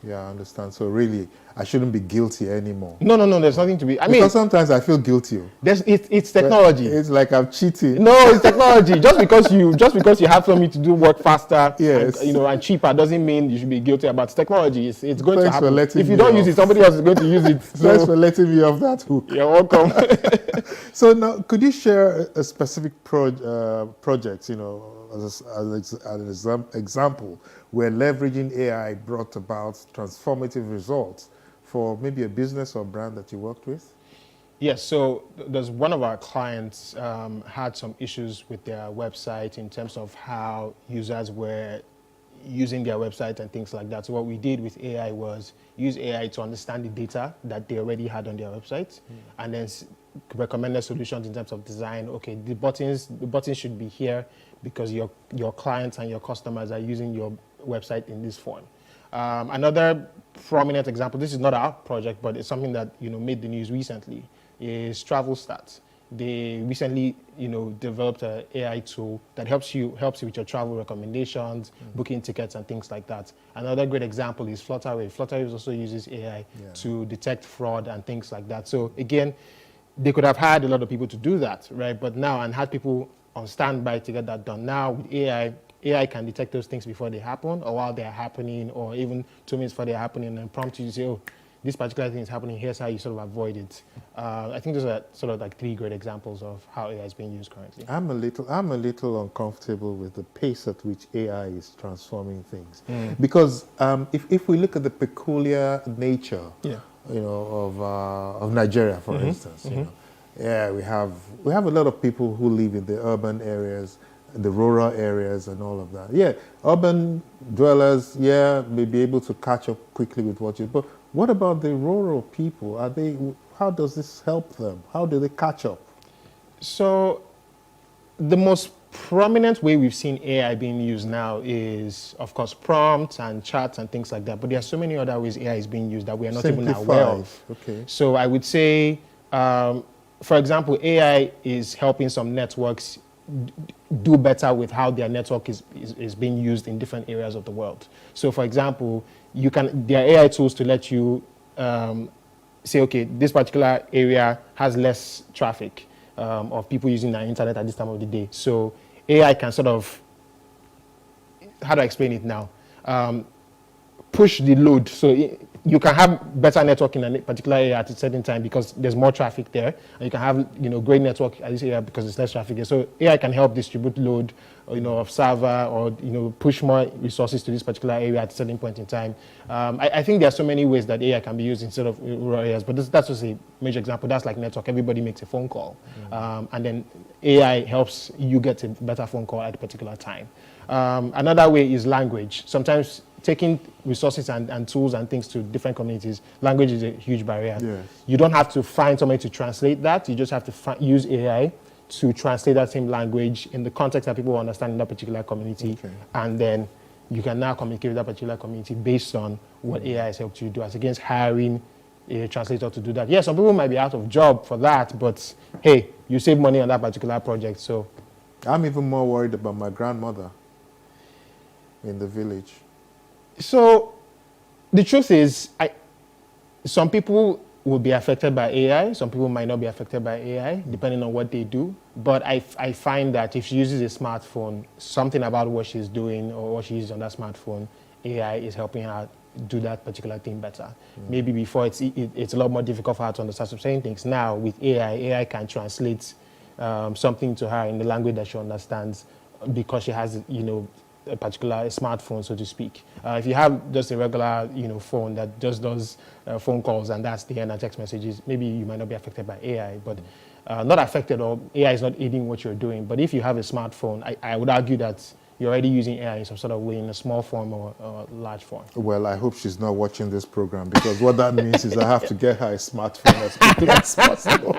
Yeah, I understand. So really, I shouldn't be guilty anymore. No, there's nothing to be. Because sometimes I feel guilty. It's technology. But it's like I'm cheating. No, it's technology. just because you have something to do work faster, yes, and cheaper, doesn't mean you should be guilty about technology. It's going to happen. If you don't use it, somebody else is going to use it. So. Thanks for letting me off that hook. You're welcome. So now, could you share a specific project, as an example, where leveraging AI brought about transformative results for maybe a business or brand that you worked with? Yes, so there's one of our clients had some issues with their website in terms of how users were using their website and things like that. So what we did with AI was use AI to understand the data that they already had on their website, and then recommended solutions in terms of design. Okay, the buttons should be here because your clients and your customers are using your website in this form. Another prominent example, this is not our project, but it's something that made the news recently, is Travel Stats. They recently developed an AI tool that helps you with your travel recommendations, booking tickets and things like that. Another great example is Flutterwave. Flutterwave also uses AI to detect fraud and things like that. So again, they could have hired a lot of people to do that, right? But now, and had people on standby to get that done. Now with AI can detect those things before they happen, or while they're happening, or even 2 minutes before they're happening, and prompt you to say, oh, this particular thing is happening, here's how you sort of avoid it. I think those are sort of like 3 great examples of how AI is being used currently. I'm a little uncomfortable with the pace at which AI is transforming things. Because if we look at the peculiar nature of Nigeria, for instance, yeah, we have a lot of people who live in the urban areas, the rural areas and all of that. Yeah, urban dwellers, may be able to catch up quickly with but what about the rural people? How does this help them? How do they catch up? So the most prominent way we've seen AI being used now is, of course, prompts and chats and things like that. But there are so many other ways AI is being used that we are not even aware of. Okay. So I would say, for example, AI is helping some networks do better with how their network is being used in different areas of the world. So for example, there are AI tools to let you say, okay, this particular area has less traffic of people using the internet at this time of the day. So AI can sort of, how do I explain it now? Push the load. So you can have better network in a particular area at a certain time because there's more traffic there, and you can have great network at this area because there's less traffic there. So AI can help distribute load, of server, or push more resources to this particular area at a certain point in time. I think there are so many ways that AI can be used instead of rural areas, but that's just a major example. That's like network. Everybody makes a phone call, and then AI helps you get a better phone call at a particular time. Another way is language. Sometimes taking resources and tools and things to different communities, language is a huge barrier. Yes. You don't have to find somebody to translate that. You just have to use AI to translate that same language in the context that people understand in that particular community. Okay. And then you can now communicate with that particular community based on what AI has helped you do, as against hiring a translator to do that. Yeah, some people might be out of job for that, but hey, you save money on that particular project. So I'm even more worried about my grandmother in the village. So the truth is, some people will be affected by AI. Some people might not be affected by AI, depending on what they do. But I find that if she uses a smartphone, something about what she's doing or what she uses on that smartphone, AI is helping her do that particular thing better. Maybe before it's a lot more difficult for her to understand some certain things. Now with AI can translate something to her in the language that she understands because she has, a particular smartphone, so to speak. If you have just a regular, phone that just does phone calls and that's the end and text messages, maybe you might not be affected by AI, but not affected, or AI is not aiding what you're doing. But if you have a smartphone, I would argue that you're already using AI in some sort of way, in a small form or large form. Well, I hope she's not watching this program, because what that means is I have to get her a smartphone as quickly as possible.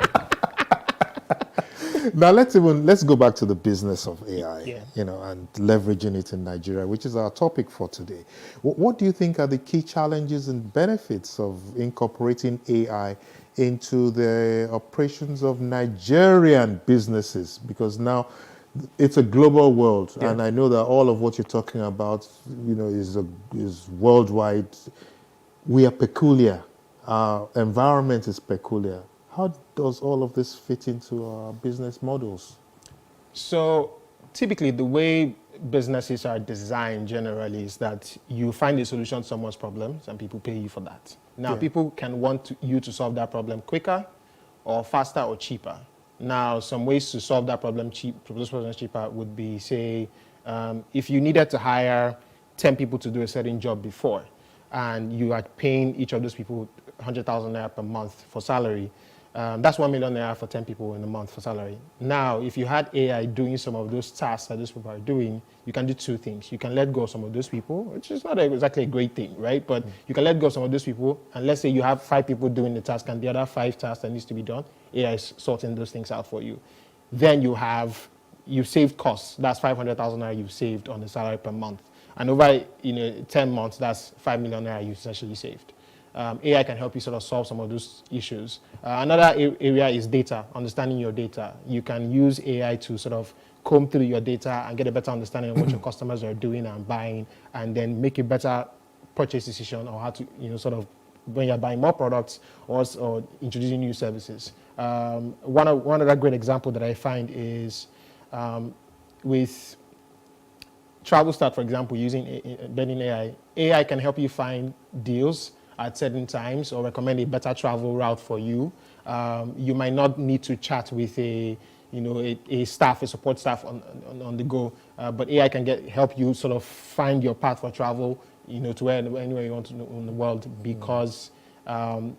Now let's go back to the business of AI, and leveraging it in Nigeria, which is our topic for today. What do you think are the key challenges and benefits of incorporating AI into the operations of Nigerian businesses? Because now it's a global world, and I know that all of what you're talking about, is worldwide. We are peculiar. Our environment is peculiar. How does all of this fit into our business models? So typically the way businesses are designed generally is that you find a solution to someone's problems and people pay you for that. Now people can want you to solve that problem quicker or faster or cheaper. Now some ways to solve that problem cheaper would be, say, if you needed to hire 10 people to do a certain job before, and you are paying each of those people 100,000 naira per month for salary, that's 1 million naira for 10 people in a month for salary. Now, if you had AI doing some of those tasks that those people are doing, you can do two things. You can let go of some of those people, which is not exactly a great thing, right? But you can let go of some of those people, and let's say you have 5 people doing the task, and the other 5 tasks that needs to be done, AI is sorting those things out for you. Then you've saved costs. That's 500,000 naira you've saved on the salary per month. And over 10 months, that's 5 million naira you essentially saved. AI can help you sort of solve some of those issues. Another area is data, understanding your data. You can use AI to sort of comb through your data and get a better understanding of what your customers are doing and buying, and then make a better purchase decision, or how to, sort of, when you're buying more products or introducing new services. One other great example that I find is with TravelStart, for example, embedding AI. AI can help you find deals at certain times or recommend a better travel route for you. You might not need to chat with a support staff on the go, but AI can help you sort of find your path for travel, to anywhere you want to in the world, because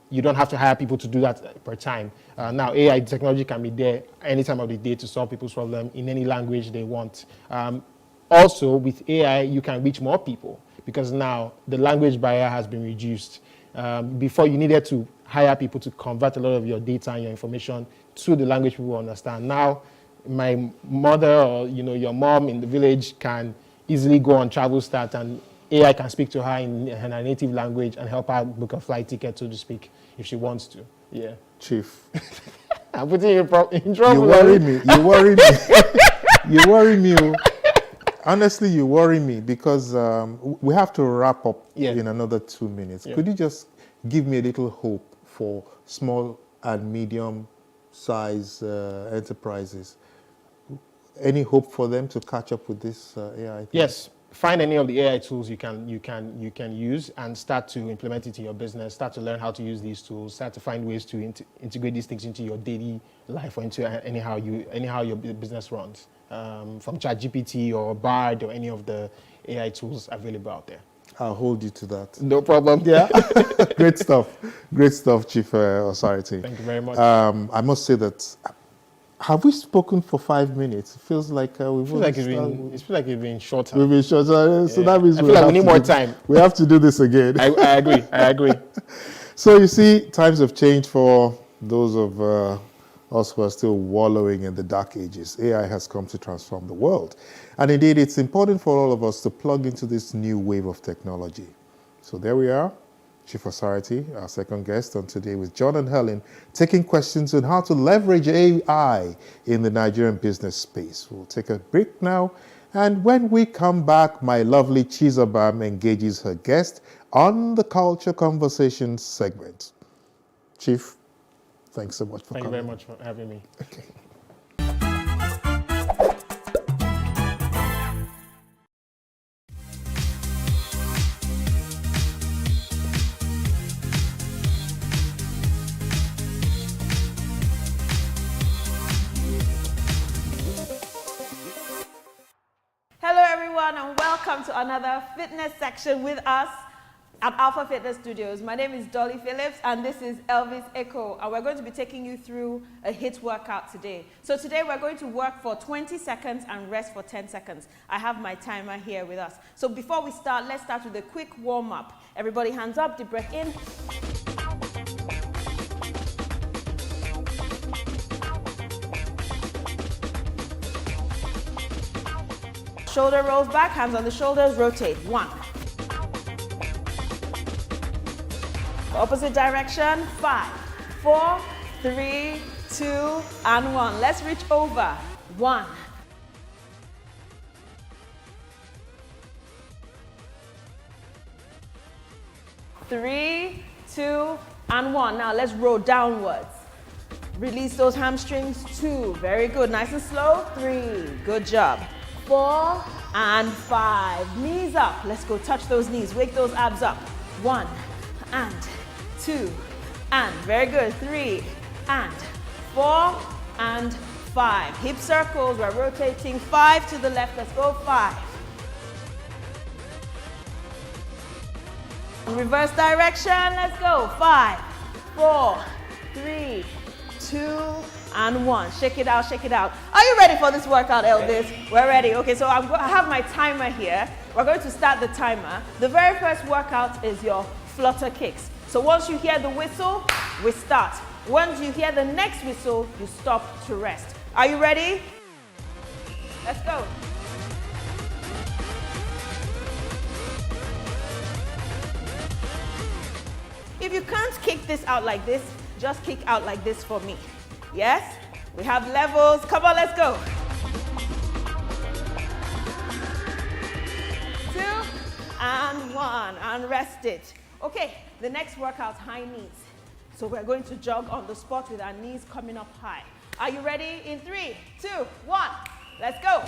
you don't have to hire people to do that per time. Now, AI technology can be there any time of the day to solve people's problem in any language they want. Also, with AI, you can reach more people, because now the language barrier has been reduced. Before, you needed to hire people to convert a lot of your data and your information to the language people understand. Now, my mother or your mom in the village can easily go on TravelStart, and AI can speak to her in her native language and help her book a flight ticket, so to speak, if she wants to. Yeah. Chief. I'm putting you in trouble. You worry me. You worry me. You worry me. Honestly, you worry me, because we have to wrap up in another 2 minutes. Could you just give me a little hope for small and medium-sized enterprises? Any hope for them to catch up with this AI thing? Yes. Find any of the AI tools you can use and start to implement it in your business. Start to learn how to use these tools. Start to find ways to integrate these things into your daily life, or into anyhow your business runs. From ChatGPT or Bard or any of the AI tools available out there. I'll hold you to that. No problem. Yeah. Great stuff, Chief Authority. Thank you very much. I must say that. Have we spoken for 5 minutes? It feels like we've it's like it's been shorter. We've been shorter, so that means we need more time. We have to do this again. I agree. So you see, times have changed for those of us who are still wallowing in the dark ages. AI has come to transform the world. And indeed, it's important for all of us to plug into this new wave of technology. So there we are. Chief Authority, our second guest on Today with John and Helen, taking questions on how to leverage AI in the Nigerian business space. We'll take a break now, and when we come back, my lovely Chizabam engages her guest on the Culture Conversation segment. Chief, thanks so much for coming. Thank you very much for having me. Okay. Hello everyone, and welcome to another fitness section with us. at Alpha Fitness Studios. My name is Dolly Phillips and this is Elvis Echo, and we're going to be taking you through a HIIT workout today. So today we're going to work for 20 seconds and rest for 10 seconds. I have my timer here with us. So before we start, let's start with a quick warm-up. Everybody hands up, deep breath in. Shoulder rolls back, hands on the shoulders, rotate. 1. Opposite direction. 5, 4, 3, 2, and 1. Let's reach over. 1. 3, 2, and 1. Now let's roll downwards. Release those hamstrings. 2. Very good. Nice and slow. 3. Good job. 4 and 5. Knees up. Let's go touch those knees. Wake those abs up. 1 and 2 and very good. 3 and 4 and 5. Hip circles. We're rotating. 5 to the left. Let's go. 5. Reverse direction. Let's go. 5, 4, 3, 2, and 1. Shake it out, shake it out. Are you ready for this workout, Elvis? We're ready. Okay, so I have my timer here. We're going to start the timer. The very first workout is your flutter kicks. So once you hear the whistle, we start. Once you hear the next whistle, you stop to rest. Are you ready? Let's go. If you can't kick this out like this, just kick out like this for me. Yes? We have levels. Come on, let's go. 2 and 1 and rest it. Okay, the next workout, high knees. So we're going to jog on the spot with our knees coming up high. Are you ready? In 3, 2, 1, let's go.